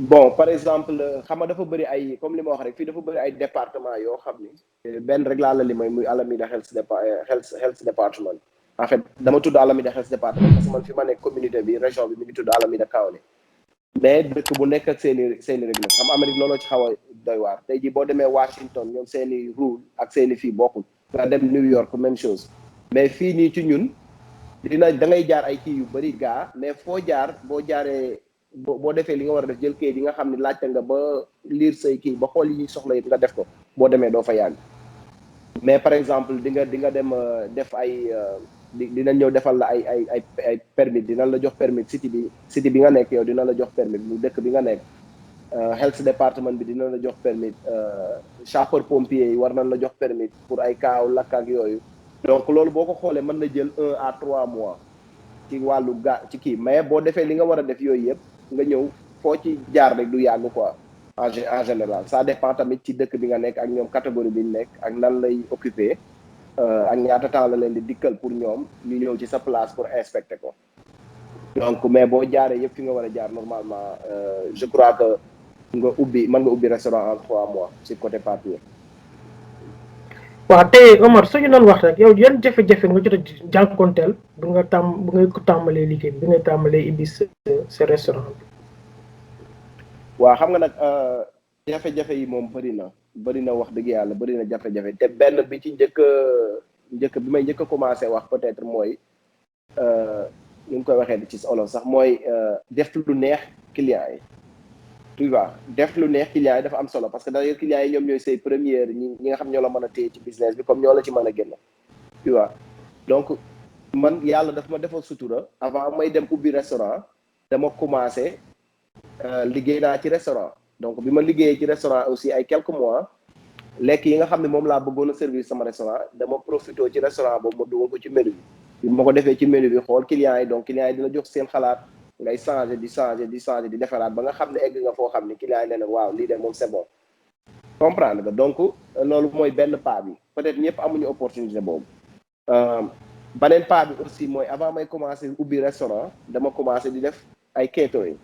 bon par exemple xam nga dafa bëri ay comme li ma wax rek fii dafa bëri ay département yoo xam ni benn rek laa la li muy Alameda Health Department en fait dama tudd Alameda Health Department parce que man fi ma nekk communauté bi région bi mi ngi tudd Alameda County mais dëkk bu nekk ak seeni réglementation xam Amérique looloo ci xaw a doy waar tey jii boo demee Washington ñoom seeni rule ak seeni fii bokkul nga dem New York même chose mais fii nii ci ñun da ngay jaar ay kii yu bëri gaa mais foo jaar boo jaaree boo defee li nga war a def jël kayit yi nga xam ne laajte nga ba lire say kii ba xool yi ñuy soxla yëpp nga def ko boo demee doo fa yàgg mais par exemple di nga dem def ay dinañ ñëw defal la ay permis dinañ la jox permis city bi nga nekk yow dina la jox permis mu dëkk bi nga nekk health department bi dina la jox permis sapeur pompier yi war nañ la jox permis pour ay kaaw lakk ak yooyu donc loolu boo ko xoolee mën na jël 1 à 3 mois ci wàllu ci kii mais boo defee li nga war a def yooyu yëpp nga ñëw foo ci jaar rek du yàgg quoi en général ça dépend tamit ci dëkk bi nga nekk ak ñoom catégorie bi ñu nekk ak nan lay occupé ak ñaata temps la leen di dikkal pour ñoom ñu ñëw ci sa place pour inspecter ko donc mais boo jaaree yëpp fi nga war a jaar normalement je crois que mën nga ubbi restaurant en 3 mois ci côté papier. waaw tey Omar suñu doon wax rek yow yan jafe-jafe nga jot a jànkonteel bu ngay ko tàmbalee liggéey bi ngay tàmbalee ibbi sa restaurant bi. waaw xam nga nag jafe-jafe yi moom bëri na wax dëgg yàlla bëri na jafe-jafe te benn bi ci njëkk bi may njëkk a commencé wax peut-être mooy ñu ngi koy waxee ci olof sax mooy def lu neex client yi tu vois def lu neex clients yi dafa am solo parce que d'ailleurs clients yi ñoom ñooy say première ñi nga xam ñoo la mën a téye ci business bi comme ñoo la ci mën a génn tu vois donc man yàlla daf ma defal sutura avant may dem ubbi restaurant dama commencé liggéey naa ci restaurant donc bi ma liggéeyee ci restaurant aussi ay quelques mois lekk yi nga xam ne moom laa bëggoon a service sama restaurant dama profité ci restaurant boobu ma dugal ko ci menu bi ma ko defee ci menu bi xool clients yi donc clients yi dina jox seen xalaat ngay changer di defaraat ba nga xam ne egg nga foo xam ne clients yi ne waaw lii de moom c'est bon comprendre nga donc loolu mooy benn pas bi peut-être ñëpp amuñu opportunité boobu beneen pas bi aussi mooy avant may commencer ubbi restaurant dama commencer di def ay catering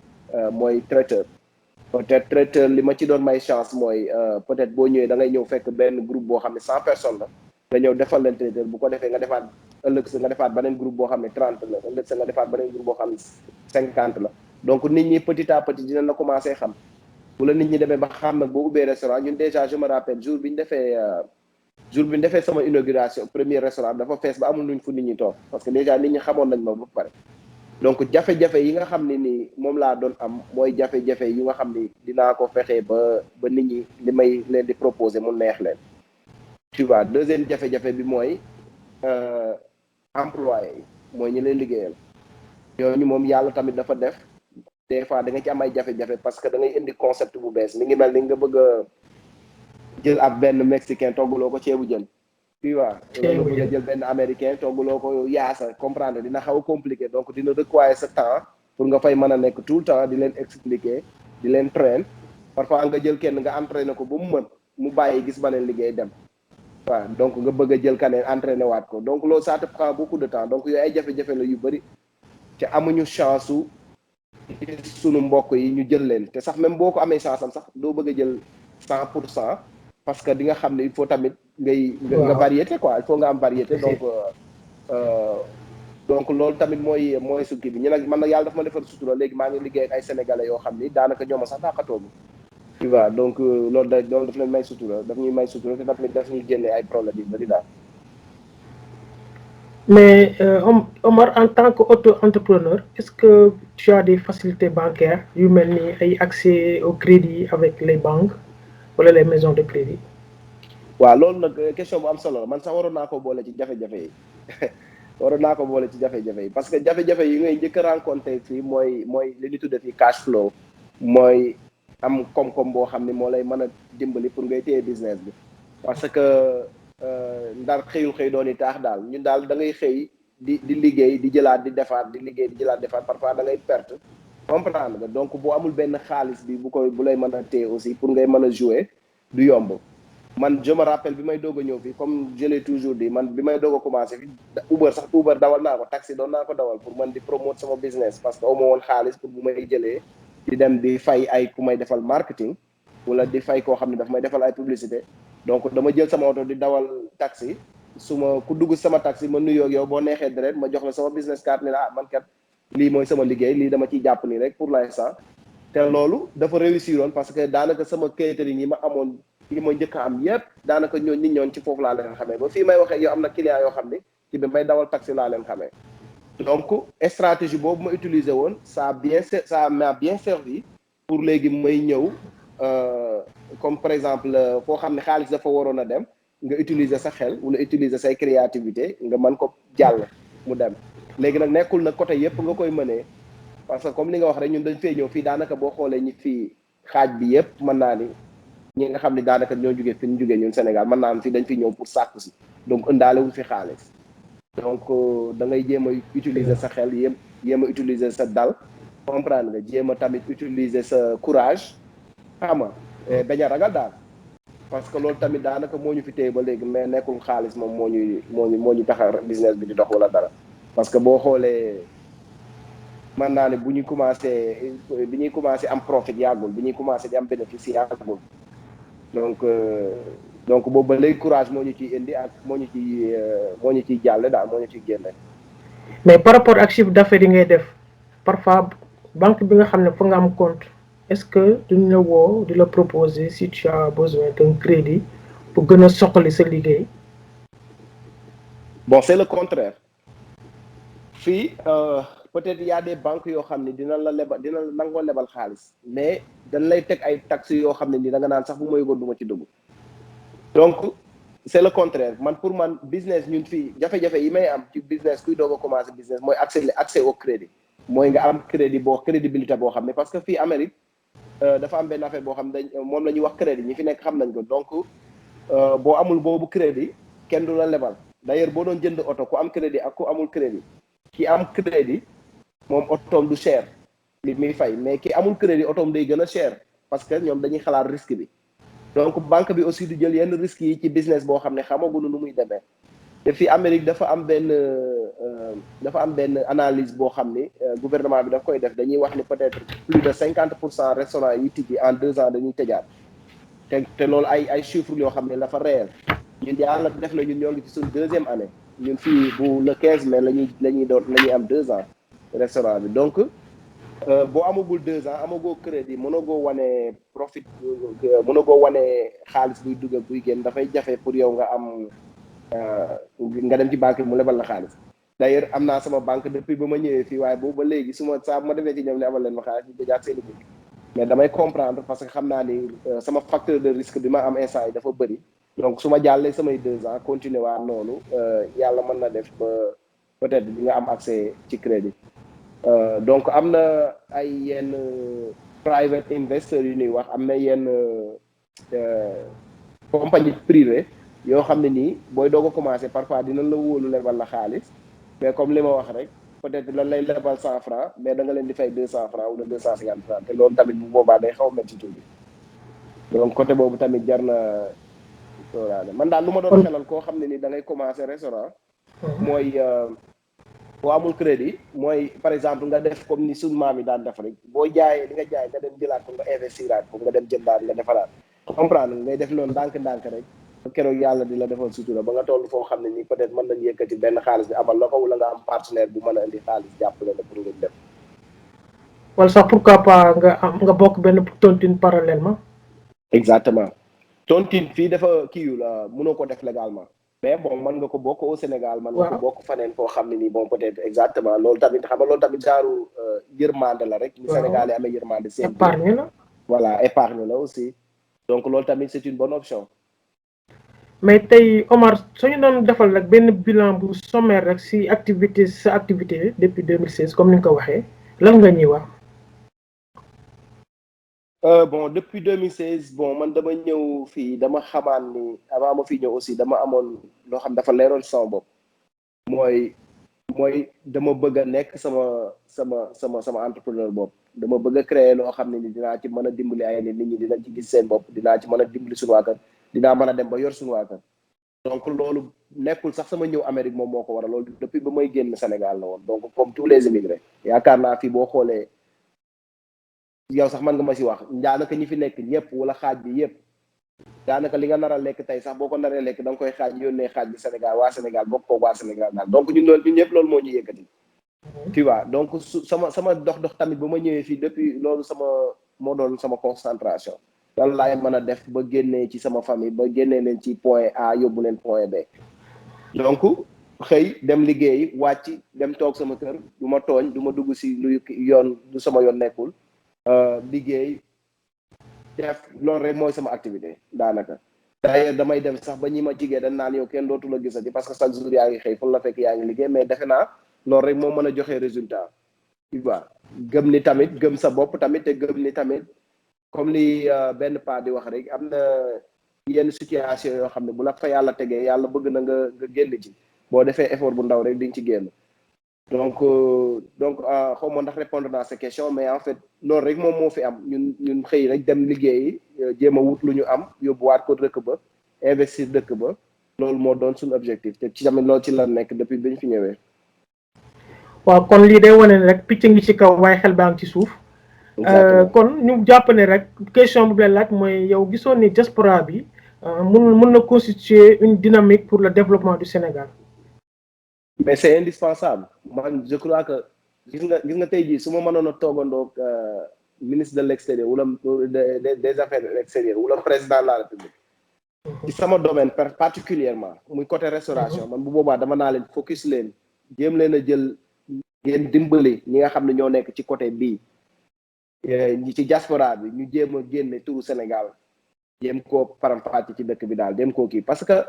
mooy traiteur peut-être traiteur li ma ci doon may chance mooy peut-être boo ñëwee da ngay ñëw fekk benn groupe boo xam ne 100 personnes la nga ñëw defal leen traiteur bu ko defee nga defaat ëllëg sa nga defaat beneen groupe boo xam ne 30 la ëllëg sa nga defaat beneen groupe boo xam ne 50 la donc nit ñi petit à petit dina la commencer xam bu la nit ñi demee ba xam nag boo ubbee restaurant ñun déjà je me rappelle jour bi ñu defee sama inauguration premier restaurant dafa fees ba amul nuñ fu nit ñi toog parce que déjà nit ñi xamoon nañ ma ba pare donc jafe-jafe yi nga xam ne ni moom laa doon am mooy jafe-jafe yi nga xam ni dinaa ko fexe ba nit ñi li may leen di proposer mu neex leen tu vois deuxième jafe-jafe bi mooy employé yi mooy ñi leen liggéeyal ñooñu moom yàlla tamit dafa def des fois da nga ci am ay jafe-jafe parce que da ngay indi concept bu bees mi ngi mel ni nga bëgg a jël ab benn mexicain toggaloo ko ceebu jën tu vois nga bëgg a jël benn américain toggaloo ko yaasa comprendre dina xaw a compliqué donc dina require sa temps pour nga fay mën a nekk tout le temps di leen expliquer di leen train parfois nga jël kenn nga entraîné ko ba mu mën mu bàyyi gis beneen liggéey dem waaw donc nga bëgg a jël kaneen entraîné waat ko donc loolu ça te prend beaucoup de temps donc yooyu ay jafe-jafe la yu bëri te amuñu chance su sunu mbokk yi ñu jël leen te sax même boo ko amee chance am sax doo bëgg a jël 100% parce que di nga xam ne il faut tamit nga variété quoi il faut nga am variété donc loolu tamit mooy sukki bi ñu nag man nag yàlla dafa ma defar sutura léegi maa ngi liggéey ak ay sénégalais yoo xam ni daanaka ñooma sax dàqatoogu tu vois donc loolu daf leen may sutura daf ñuy may sutura te tamit daf ñuy génnee ay problèmes yu bari daal. Mais Omar, en tant qu'auto-entrepreneur, est-ce que tu as des facilités bancaires, yu mel ni ay accès au crédit avec les banques wala les maisons de crédit? waaw loolu nag question bu am solo man sax waroon naa ko boole ci jafe-jafe yi waroon naa ko boole ci jafe-jafe yi parce que jafe-jafe yi ngay njëkk a rencontré fii mooy li ñu tudde fii cash flow mooy am koom-koom boo xam ne moo lay mën a dimbali pour ngay téye business bi parce que ndar xëyul xëy doon i taax daal ñun daal da ngay xëy di liggéey di jëlaat di defaat di liggéey di jëlaat defaat parfois da ngay perte comprendre nga donc boo amul benn xaalis bi bu lay mën a téye aussi pour ngay mën a jouer du yomb man je me rappelle bi may doog a ñëw fii comme je l'ai toujours dit man bi may doog a commencé fi Uber dawal naa ko taxi doon naa ko dawal pour man di promote sama business parce que aw ma woon xaalis pour bu may jëlee di dem di fay ay ku may defal marketing wala di fay koo xam ne daf may defal ay publicité donc dama jël sama oto di dawal taxi ku dugg sama taxi ma nuyoo ak yow boo neexee deret ma jox la sama business card ni la man kat lii mooy sama liggéey lii dama ciy jàpp nii rek pour l'instant te loolu dafa réussir woon parce que daanaka sama catering yi ma amoon yi ma njëkk a am yépp daanaka ñoon ci foofu laa leen xamee ba fii may waxee yow am na client yoo xam ne ci bi may dawal taxi laa leen xamee donc stratégie boobu ma utiliser woon ça m'a bien servi pour léegi may ñëw comme par exemple foo xam ne xaalis dafa waroon a dem nga utiliser sa xel wala utiliser say créativité nga mën ko jàll mu dem léegi nag nekkul na côté yépp nga koy mënee parce que comme li nga wax rek ñun dañ fee ñëw fii daanaka boo xoolee ñi fii xaaj bi yépp mën naa ni ñi nga xam ne daanaka ñoo jógee fi ñu jógee ñun Sénégal mën naa am fii dañ fi ñëw pour sàkku si donc ëndaale wu fi xaalis donc da ngay jéem a utiliser sa xel jéem a utiliser sa dal comprendre nga jéem a tamit utiliser sa courage xam nga bañ a ragal daal parce que loolu tamit daanaka moo ñu fi téye ba léegi mais nekkul xaalis moom moo ñu tax a business bi di dox wala dara parce que boo xoolee mën naa ne bi ñuy commencé am profit yàggul bi ñuy commencé di am bénéfice yàggul donc boobu ba léegi courage moo ñu ciy indi ak moo ñu ciy jàlle daal moo ñu ciy génne. Mais par rapport ak chiffre d'affaires yi ngay def parfois banque bi nga xam ne pour nga am compte est-ce que duñ la woo di la proposer si tu as besoin d'un crédit pour gën a soxali sa liggéey? Bon c'est le contraire fii peut-être y a des banques yoo xam ne dina la nangoo lebal xaalis mais dañ lay teg ay taxes yoo xam ne ni da nga naan sax bu ma yëgoon du ma ci dugg donc c'est le contraire man pour man business ñun fii jafe-jafe yi may am ci business kuy doog a commencer business mooy accès au crédit mooy nga am crédibilité boo xam ne parce que fii Amérique dafa am benn affaire boo xam ne moom la ñuy wax crédit ñi fi nekk xam nañ ko donc boo amul boobu crédit kenn du la lebal d'ailleurs boo doon jënd oto ku am crédit ak ku amul crédit ki am crédit moom otoom du cher li muy fay mais ki amul crédit otoom day gën a cher parce que ñoom dañuy xalaat risque bi donc banque bi aussi du jël yenn risques yi ci business boo xam ne xamaguñu nu muy demee te fii Amérique dafa am benn analyse boo xam ni gouvernement bi daf koy def dañuy wax ni peut-être plus de 50% restaurants yi tijji en 2 ans dañuy tëjaat te loolu ay chiffres yoo xam ne dafa réel ñun yàlla def na ñun ñoo ngi ci suñu 2e année ñun fii bu le 15 mai la ñuy am 2 ans restaurant bi donc boo amagul 2 ans amagoo crédit mënagoo wane profit mënagoo wane xaalis buy dugg buy génn dafay jafe pour yow nga am nga dem ci banque bi mu lebal la xaalis d'ailleurs am naa sama banque depuis ba ma ñëwee fii waaye boobu ba léegi saa ma demee ci ñoom ne amal leen ma xaalis ñu jëjaat seen i mais damay comprendre parce que xam naa ni sama facteur de risque bi ma am instant yi dafa bëri donc su ma jàllee samay 2 ans continuer waa noonu yàlla mën na def ba peut-être di nga am accès ci crédit donc am na ay yenn private investors yu ñuy wax am na yenn compagnie privée yoo xam ne nii booy doog a commencer parfois dinañ la wóolu lebal la xaalis mais comme li ma wax rek peut-être lan lay lebal 100 francs mais da nga leen di fay 200 francs wala 250 francs te loolu tamit bu boobaa day xaw a métti tuuti donc côté boobu tamit jar na sóoraale man daal lu ma doon xelal koo xam ne ni da ngay commencer restaurant mooy boo amul crédit mooy par exemple nga def comme ni suñu maam yi daan def rek boo jaayee li nga jaay nga dem jëlaat ko nga investiraat ko nga dem jëndaat nga defaraat comprendre ngay def loolu ndànk-ndànk rek keroog yàlla di la defal sutura ba nga toll foo xam ne nii peut-être mën nañu yëkkati benn xaalis bi abal la ko wala nga am partenaire bu mën a indi xaalis jàppale la pour nga dem. wala sax pourquoi pas nga bokk benn tontine parallèlement. exactement tontine fii dafa kii la mënoo ko def légalement. mais bon mën nga ko bokk au Sénégal. mën nga ko bokk faneen foo xam ne nii bon peut-être exactement loolu tamit xam nga loolu tamit genre yërmande la rek. ni Sénégal yi amee yërmande seen. épargne la. voilà épargne la aussi donc loolu tamit c'est une bonne option. mais tey Omar suñu doon defal rek benn bilan bu sommaire rek sa activité depuis 2016 comme ni nga ko waxee lan nga ñuy wax. bon depuis 2016 bon man dama ñëw fii dama xamaan ni avant ma fii ñëw aussi dama amoon loo xam dafa leeroon sama bopp mooy dama bëgg a nekk sama entrepreneur bopp dama bëgg a créer loo xam ne ni dinaa ci mën a dimbali ay nit ñi dinañ ci gis seen bopp dinaa ci mën a dimbali suñu waa kër dinaa mën a dem ba yor suñu waa kër donc loolu nekkul sax sama ñëw Amérique moom moo ko waral loolu depuis ba may génn Sénégal la woon donc comme tous les immigrés yaakaar naa fii boo xoolee yow sax mën nga ma si wax daanaka ñi fi nekk ñëpp wala xaaj bi yëpp daanaka li nga nar a lekk tey sax boo ko naree lekk da nga koy xaaj yónnee xaaj bi Sénégal waa Sénégal bokk ko waa Sénégal daal donc ñun ñëpp loolu moo ñu yëkkati tu vois donc sama dox tamit ba ma ñëwee fii depuis loolu moo doon sama concentration lan laay mën a def ba génnee ci sama famille ba génnee leen ci point A yóbbu leen point B donc xëy dem liggéey wàcc dem toog sama kër du ma tooñ du ma dugg si lu yoon du sama yoon nekkul liggéey def loolu rek mooy sama activité daanaka d'ailleurs damay dem sax ba ñi ma jigee dañ naan yow kenn dootu la gisati parce que chaque jour yaa ngi xëy fu la fekk yaa ngi liggéey mais defe naa loolu rek moo mën a joxe résultat tu vois gëm ni tamit gëm sa bopp tamit te gëm ni tamit comme li benn paa di wax rek am na yenn situation yoo xam ne bu la fa yàlla tegee yàlla bëgg na nga génn ci boo defee effort bu ndaw rek di nga ci génn donc xaw ma ndax répondre dans ces questions mais en fait loolu rek moom moo fi am ñun xëy rek dem liggéeyi jéem a wut lu ñu am yóbbuwaat ko dëkk ba investir dëkk ba loolu moo doon suñu objectif te ci tamit loolu ci la nekk depuis bi ñu fi ñëwee. waaw kon lii day wane ne rek picc ngi ci kaw waaye xel baa ngi ci suuf. kon ñu jàpp ne rek question bu leen laaj mooy yow gisoon ni diaspora bi mën na constituer une dynamique pour le développement du Sénégal. mais c'est indispensable man je crois que gis nga tey jii su ma mënoon a toogandoo ministre de l'extérieur wala des affaires extérieures wala président de la République ci sama domaine particulièrement muy côté restauration man bu boobaa dama naa leen focus leen jéem leen a jël ngeen dimbali ñi nga xam ne ñoo nekk ci côté bii ñi ci diaspora bi ñu jéem a génne turu Sénégal jéem koo faram-fàcce ci dëkk bi daal jéem koo kii parce que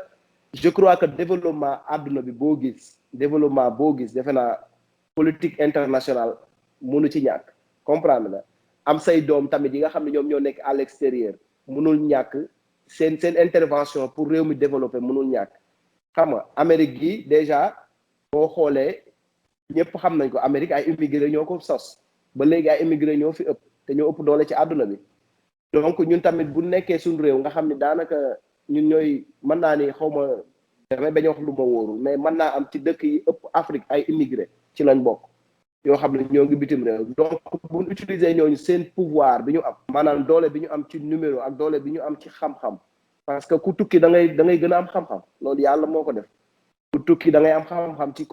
je crois que développement àdduna bi boo gis defe naa politique internationale mënu ci ñàkk comprendre na am say doom tamit yi nga xam ne ñoom ñoo nekk à l'extérieur mënul ñàkk seen intervention pour réew mi développer mënul ñàkk xam nga Amérique gi déjà boo xoolee ñëpp xam nañ ko Amérique ay immigré ñoo ko sos ba léegi ay immigré ñoo fi ëpp te ñoo ëpp doole ci àdduna bi donc ñun tamit bu nekkee suñu réew nga xam ne daanaka ñun ñooy mën naa ni xaw ma damay bañ a wax lu ma wóorul mais mën naa am ci dëkk yi ëpp Afrique ay immigré ci lañ bokk yoo xam ne ñoo ngi bitim réew donc bu ñu utiliser ñooñu seen pouvoir bi ñu am maanaam doole bi ñu am ci numéro ak doole bi ñu am ci xam-xam parce que ku tukki da ngay gën a am xam-xam loolu yàlla moo ko def ku tukki da ngay am xam-xam ci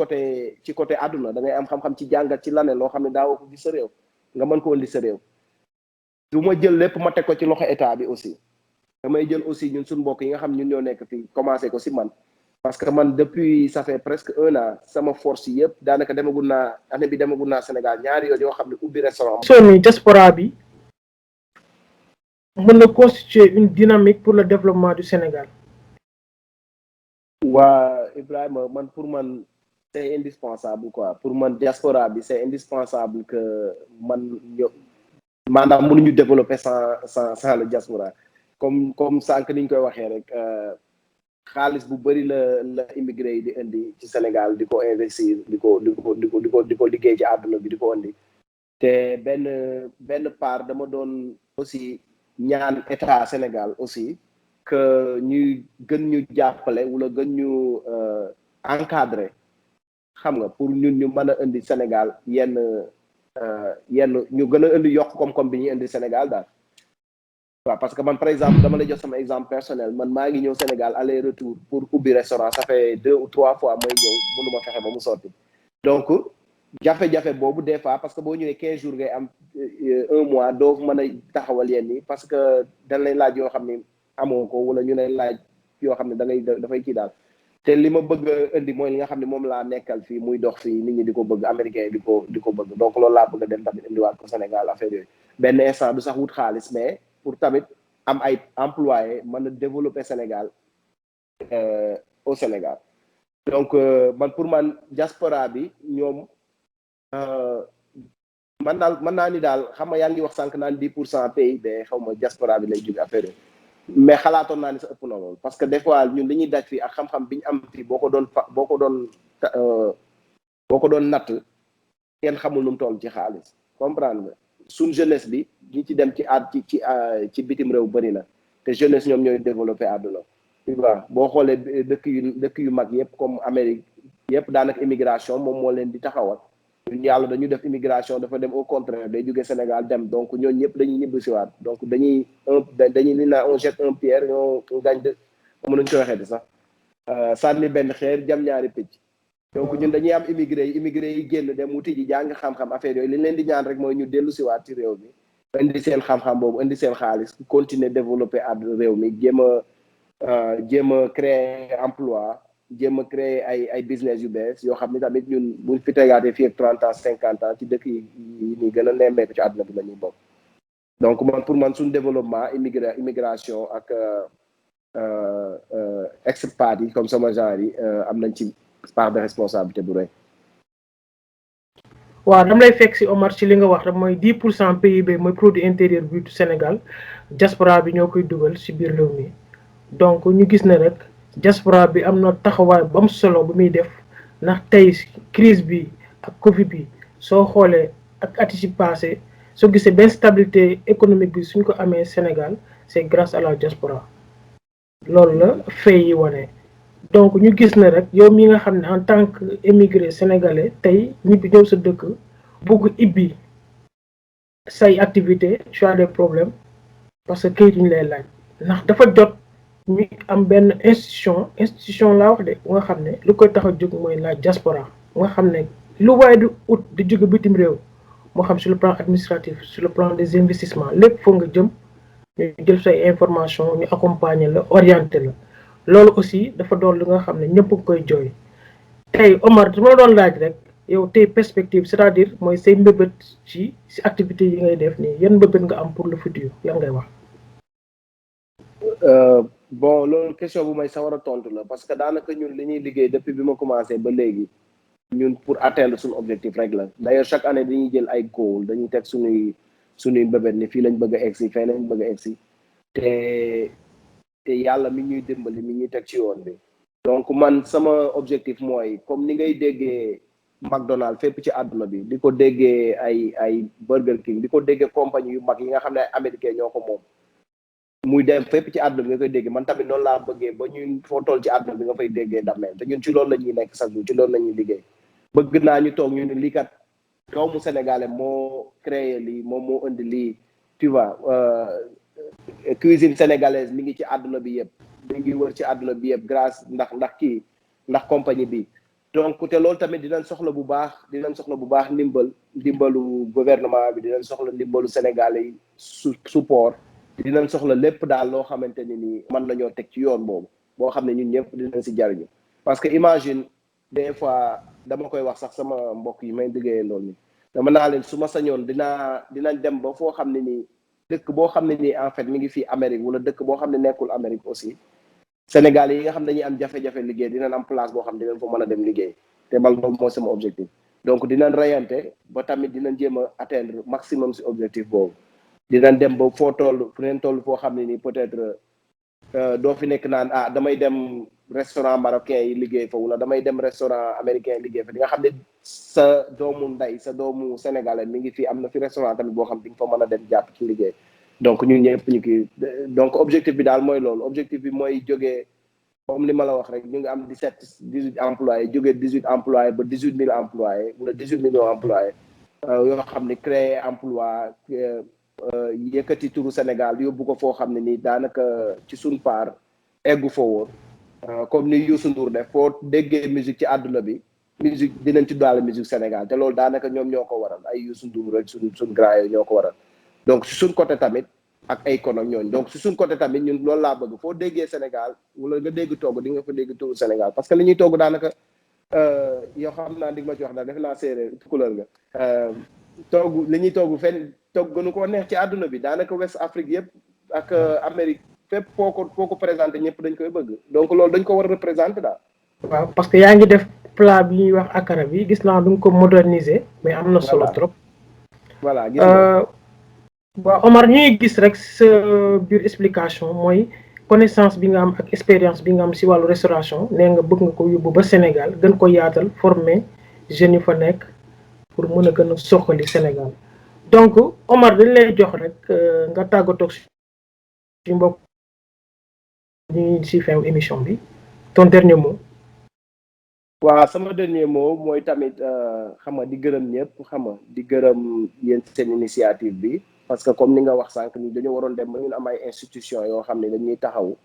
côté àdduna da ngay am xam-xam ci jàngat ci laneen loo xam ne daawoo ko gis sa réew nga mën ko indi sa réew du ma jël lépp ma teg ko ci loxo état bi aussi damay jël aussi ñun suñu mbokk yi nga xam ñun ñoo nekk fii commencé ko si man parce que man depuis ça fait presque 1 an sama force yëpp daanaka demagul naa Sénégal ñaari yoon yoo xam ne ubbi restaurant. ni diaspora bi mën na constituer une dynamique pour le développement du Sénégal. waa Ibrahima man pour man c'est indispensable quoi pour man diaspora bi c'est indispensable que maanaam mënuñu développer sans le diaspora comme sànq ni ñu koy waxee rek xaalis bu bëri la immigré yi di indi ci Sénégal di ko investir di ko liggéey ci àdduna bi di ko indi te benn part dama doon aussi ñaan état Sénégal aussi que ñuy gën ñu jàppale wala gën ñu encadrer xam nga pour ñun ñu mën a indi Sénégal yenn ñu gën a indi yokk koom-koom bi ñuy indi Sénégal daal waaw parce que man par exemple dama lay jox sama exemple personnel man maa ngi ñëw Sénégal aller retour pour ubbi restaurant ça fait 2 ou 3 fois may ñëw mënuma fexe ba mu sotti donc jafe-jafe boobu des fois parce que boo ñëwee 15 jours ngay am 1 mois doo mën a taxawal yenn yi parce que dañ lay laaj yoo xam ni amoo ko wala ñu lay laaj yoo xam ne dafay kii daal te li ma bëgg a indi mooy li nga xam ne moom laa nekkal fii muy dox fii nit ñi di ko bëgg américain yi di ko bëgg donc loolu laa bëgg a dem tamit indiwaat ko Sénégal affaire yooyu benn instant du sax wut xaalis mais pour tamit am ay employés mën a développer Sénégal au Sénégal donc man pour man diaspora bi ñoom man naa ni daal xam nga yaa ngi wax sànq naan 10% PIB xaw ma diaspora bi lay jóge affaire yooyu mais xalaatoon naa ni sa ëpp na lool parce que des fois ñun li ñuy daj fii ak xam-xam bi ñu am fii boo ko doon natt kenn xamul nu mu toll ci xaalis comprendre nga suñ jeunesse bi ñi ci dem ci bitim réew bëri na te jeunesse ñoom ñooy développé àdduna waaw boo xoolee dëkk yu mag yëpp comme Amérique yëpp daanaka immigration moom moo leen di taxawal ñun yàlla dañu def immigration dafa dem au contraire day jóge Sénégal dem donc ñooñu ñëpp dañuy ñibbi si waat donc dañuy li naa on jette un pierre on gagne deux mën nañu ko waxee di sax sànni benn xeer jam ñaari picc donc ñun dañuy am immigré yi génn dem wuti ji jàng xam-xam affaire yooyu li leen di ñaan rek mooy ñu dellu si waat ci réew mi indi seen xam-xam boobu indi seen xaalis continuer développer réew mi jéem a créer emploi jéem a créer ay business yu bees yoo xam ne tamit ñun buñ fi tegaatee fii ak 30 ans 50 ans ci dëkk yi nii gën a nemmeeku ci àdduna bi la ñuy bokk donc man pour man suñu développement immigration ak expat yi comme sama genre yi am nañ ci part de responsabilité bu rëy. waaw dama lay fekk si Omar ci li nga wax rek mooy 10% PIB mooy produit intérieur brut Sénégal diaspora bi ñoo koy dugal si biir réew mi donc ñu gis ne rek diaspora bi am na taxawaay bu am solo bu muy def ndax tey crise bi ak Covid bi soo xoolee ak at yi ci passé soo gisee benn stabilité économique bi suñ ko amee Sénégal c'est grâce à la diaspora loolu la fay yi wane. donc ñu gis ne rek yow mi nga xam ne en tant que émigré sénégalais tey ñibbi ñëw sa dëkk bugg ibbi say activité tu as des problèmes parce que kayit ñu lay laaj ndax dafa jot ñu am benn institution laa wax de nga xam ne lu koy tax a jóg mooy la diaspora nga xam ne lu waaye du ut di jóge bitim réew moo xam sur le plan administratif sur le plan des investissements lépp foo nga jëm ñu jël say information ñu accompagner la orienter la loolu aussi dafa doon li nga xam ne ñëpp koy jooy tey Omar dama doon laaj rek yow tes perspectives c'est-à-dire mooy say mbébét ci activité yi ngay def nii yan mbébét nga am pour le futur yan ngay wax. Bon loolu question bu may sawar a tontu la parce que daanaka ñun li ñuy liggéey depuis bi ma commencé ba léegi ñun pour atteindre suñu objectif rek la d'ailleurs chaque année dañuy jël ay goal dañuy teg suñuy mbébét ni fii lañ bëgg a egsi fee lañ bëgg a egsi te yàlla mi ñuy dimbali mi ñuy teg ci yoon bi. Donc man sama objectif mooy comme ni ngay déggee McDonald's fépp ci àdduna bi di ko déggee ay Burger King di ko déggee compagnie yu mag yi nga xam ne ay américain ñoo ko moom muy dem fépp ci àdduna bi nga koy déggee man tamit noonu laa bëggee ba ñun foo toll ci àdduna bi nga fay déggee Damel te ñun ci loolu la ñuy nekk sax ci loolu la ñuy liggéey bëgg naa ñu toog ñu ne lii kat doomu sénégalais moo créé lii moom moo indi lii tu vois cuisine sénégalaise mi ngi ci àdduna bi yëpp mi ngi wër ci àdduna bi yëpp grâce ndax compagnie bi donc te loolu tamit dinañ soxla bu baax ndimbalu gouvernement bi dinañ soxla ndimbalu sénégalais yi support dinañ soxla lépp daal loo xamante ni nii mën nañoo teg ci yoon boobu boo xam ne ñun ñëpp dinañ si jariñu parce que imagine des fois dama koy wax sax sama mbokk yi may liggéeyee loolu ni dama naa leen su ma sañoon dinañ dem ba foo xam ne nii dëkk boo xam ne nii en fait mi ngi fii Amérique wala dëkk boo xam ne nekkul Amérique aussi Sénégal yi nga xam dañuy am jafe-jafe liggéey dinañ am place boo xam dinañ fa mën a dem liggéey te man loolu mooy sama objectif donc dinañ rayante ba tamit dinañ jéem a atteindre maximum si objectif boobu dinañ dem ba foo toll fu neen toll foo xam ne nii peut-être doo fi nekk naan damay dem restaurant marocain yi liggéey fa wala damay dem restaurant américain liggéey fa di nga xam ne sa doomu ndey sa doomu sénégalais mi ngi fi am na fi restaurant tamit boo xam di nga fa mën a dem jàpp ci liggéey donc ñun ñëpp ñu kii donc objectif bi daal mooy loolu objectif bi mooy jógee comme li ma la wax rek ñu ngi am 18 employés jógee 18 employés ba 18 000 employés wala 18 millions employés yoo xam ne créer emploi yëkkati turu Sénégal yóbbu ko foo xam ne nii daanaka ci suñ part eggu fa woon comme ni Youssou Ndour def foo déggee musique ci àdduna bi musique dinañ ci daal musique Sénégal te loolu daanaka ñoom ñoo ko waral ay Youssou Ndour rek suñ grand yooyu ñoo ko waral donc si suñ côté tamit ak ay kon ak ñooñu donc si suñ côté tamit ñun loolu laa bëgg foo déggee Sénégal wala nga dégg togg di nga fa dégg turu Sénégal parce que li ñuy togg daanaka yoo xam naa di nga ma ci wax daal defe naa séeréer couleur nga togg li ñuy togg fenn togg gënu koo neex ci àdduna bi daanaka West Afrique yëpp ak Amérique fépp foo ko présenté ñëpp dañ koy bëgg donc loolu dañ ko war a représenté daal. waaw parce que yaa ngi def plat bi ñuy wax akara bi gis naa du nga ko moderniser mais am na solo trop. voilà gis nga waaw Omar ñuy gis rek sa biir explication mooy connaissance bi nga am ak expérience bi nga am si wàllu restauration nee nga bëgg nga ko yóbbu ba Sénégal gën ko yaatal former jeunes yu fa nekk pour mën a gën a soxali Sénégal donc Omar dañ lay jox rek nga tàggatoo si mbokk ñu si fin émission bi ton dernier mot. waaw sama dernier mot mooy tamit xam nga di gërëm ñëpp xam nga di gërëm yéen seen initiative bi parce que comme ni nga wax sànq ni dañu waroon dem ba ñun am ay institution yoo xam ne dañuy taxaw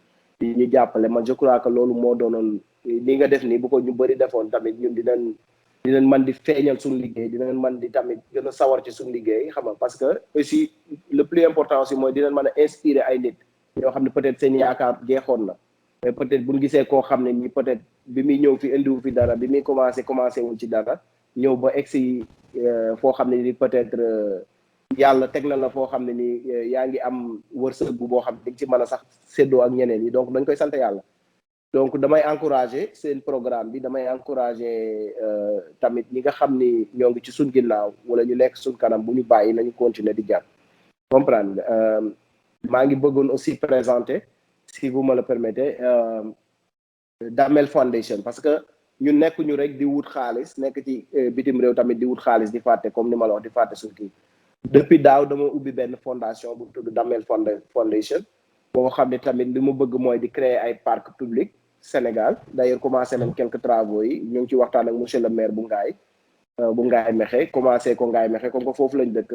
di ñu jàppale man je crois que loolu moo doonoon li nga def nii bu ko ñu bëri defoon tamit ñun dinañ mën di feeñal suñu liggéey dinañ mën di tamit gën a sawar ci suñu liggéey xam nga parce que aussi le plus important aussi mooy dinañ mën a inspirer ay nit yoo xam ne peut-être seen yaakaar jeexoon na mais peut-être bu ñu gisee koo xam ne nii peut-être bi muy ñëw fi indiwu fi dara bi muy commencé wul ci dara ñëw ba egsi foo xam ne ni peut-être yàlla teg na la foo xam ne nii yaa ngi am wërsëg boo xam ne di nga ci mën a sax séddoo ak ñeneen yi donc dañ koy sant yàlla donc damay encourager seen programme bi damay encourager tamit ñi nga xam ni ñoo ngi ci suñ ginnaaw wala ñu nekk suñ kanam bu ñu bàyyi nañu continuer di jàpp comprendre maa ngi bëggoon aussi présenter si vous me le permettez Damel Foundation parce que ñun nekkuñu rek di wut xaalis nekk ci bitim réew tamit di wut xaalis di fàtte comme ni ma la wax di fàtte suñ kii depuis daaw dama ubbi benn fondation bu tudd Damel Foundation boo xam ne tamit li mu bëgg mooy di créer ay parc public Sénégal d'ailleurs commencé nañ quelques travaux yi ñu ngi ci waxtaan ak monsieur le maire bu Ngaye Mékhé commencé ko Ngaye Mékhé comme que foofu lañ dëkk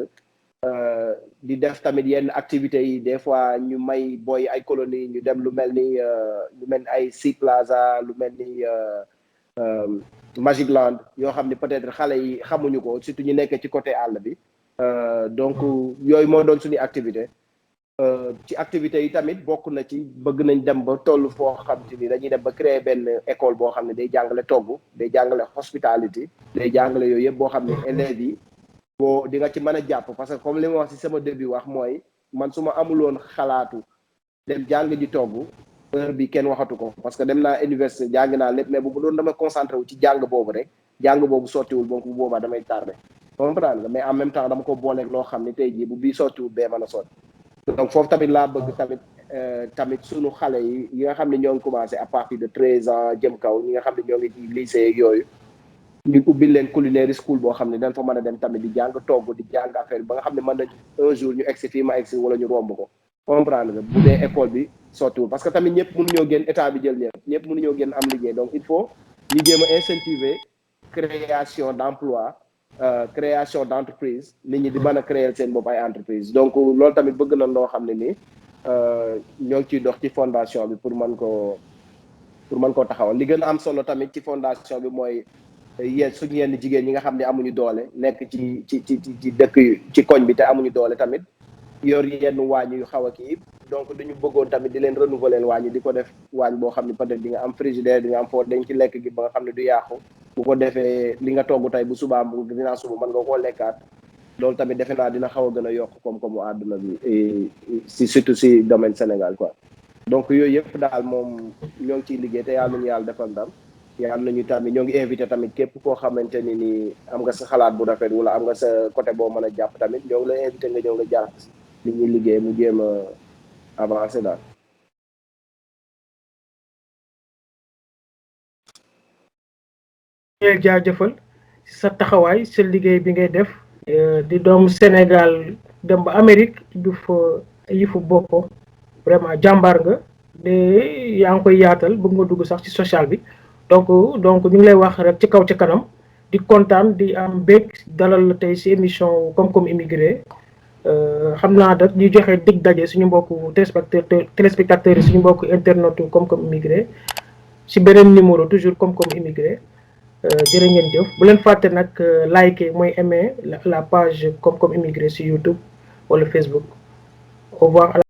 di def tamit yenn activités yi des fois ñu may booy ay colonie ñu dem lu mel ni ay Sea Plaza lu mel ni Magic Land yoo xam ne peut-être xale yi xamuñu ko surtout ñu nekkee ci côté àll bi donc yooyu moo doon suñu activité ci activités yi tamit bokk na ci bëgg nañ dem ba toll foo xam te ni dañuy dem ba créer benn école boo xam ne day jàngale togg day jàngale hospitality day jàngale yooyu yëpp boo xam ne élèves yi boo di nga ci mën a jàpp parce que comme li ma wax ci sama début wax mooy man su ma amuloon xalaatu dem jàng ji togg heure bi kenn waxatu ko parce que dem naa université jàng naa lépp mais bu doon dama concentré wu ci jàng boobu rek jàng boobu sottiwul donc bu boobaa damay tardé comprendre nga mais en même temps dama ko booleeg loo xam ne tey jii bu bii sottiwul bee mën a sotti donc foofu tamit laa bëgg tamit sunu xale yi nga xam ne ñoo ngi commencé à partir de 13 ans jëm kaw ñi nga xam ne ñoo ngi ci lycée yooyu ñu ubbil leen culinary school boo xam ne dañ fa mën a dem tamit di jàng togg di jàng affaire ba nga xam ne mën nañ un jour ñu egsi fii ma egsi wala ñu romb ko comprendre nga bu dee école bi sottiwul parce que tamit ñëpp mënuñoo génn état bi jël ñëpp mënuñoo génn am liggéey donc il faut ñu jéem a incentiver création d'emploi création d'entreprise nit ñi di mën a créer seen bopp ay entreprise donc loolu tamit bëgg na loo xam ne nii ñoo ngi ciy dox ci fondation bi pour mën koo taxawal li gën a am solo tamit ci fondation bi mooy suñu yenn jigéen ñi nga xam ne amuñu doole nekk ci dëkk ci koñ bi te amuñu doole tamit yor yenn waañ yu xaw a kii donc dañu bëggoon tamit di leen renouveler waañ di ko def waañ boo xam ne peut-être di nga am frigidaire di nga am foo dañ ci lekk gi ba nga xam ne du yàqu bu ko defee li nga togg tey bu subaa dinaa suba mën nga koo lekkaat loolu tamit defe naa dina xaw a gën a yokk koom-koomu àdduna bi surtout si domaine Sénégal quoi donc yooyu yëpp daal moom ñoo ngi ciy liggéey te yàlla nañu yàlla defal ndam yàlla nañu tamit ñoo ngi invité tamit képp koo xamante ni nii am nga sa xalaat bu rafet wala am nga sa côté boo mën a jàpp tamit ñoo ngi lay invité nga ñëw nga jàpp si li ñuy liggéey mu jéem a avancé daal. ñu jaajëfal sa taxawaay sa liggéey bi ngay def di doomu Sénégal dem ba Amérique du fa yëfu boppam vraiment jàmbaar nga de yaa ngi koy yaatal bëgg nga dugg sax ci social bi donc ñu ngi lay wax rek ci kaw ci kanam di kontaan di am bég dalal la tey ci émission Koom-Koom immigré xam naa rek ñu joxe dig daje suñu mbokku téléspectateurs yi suñu mbokku internetu Koom-Koom immigré ci beneen numéro toujours Koom-Koom immigré jërë ngeen jëf bu leen fàtte nag liker mooy aimer la page Koom-Koom immigré ci YouTube wala Facebook au revoir.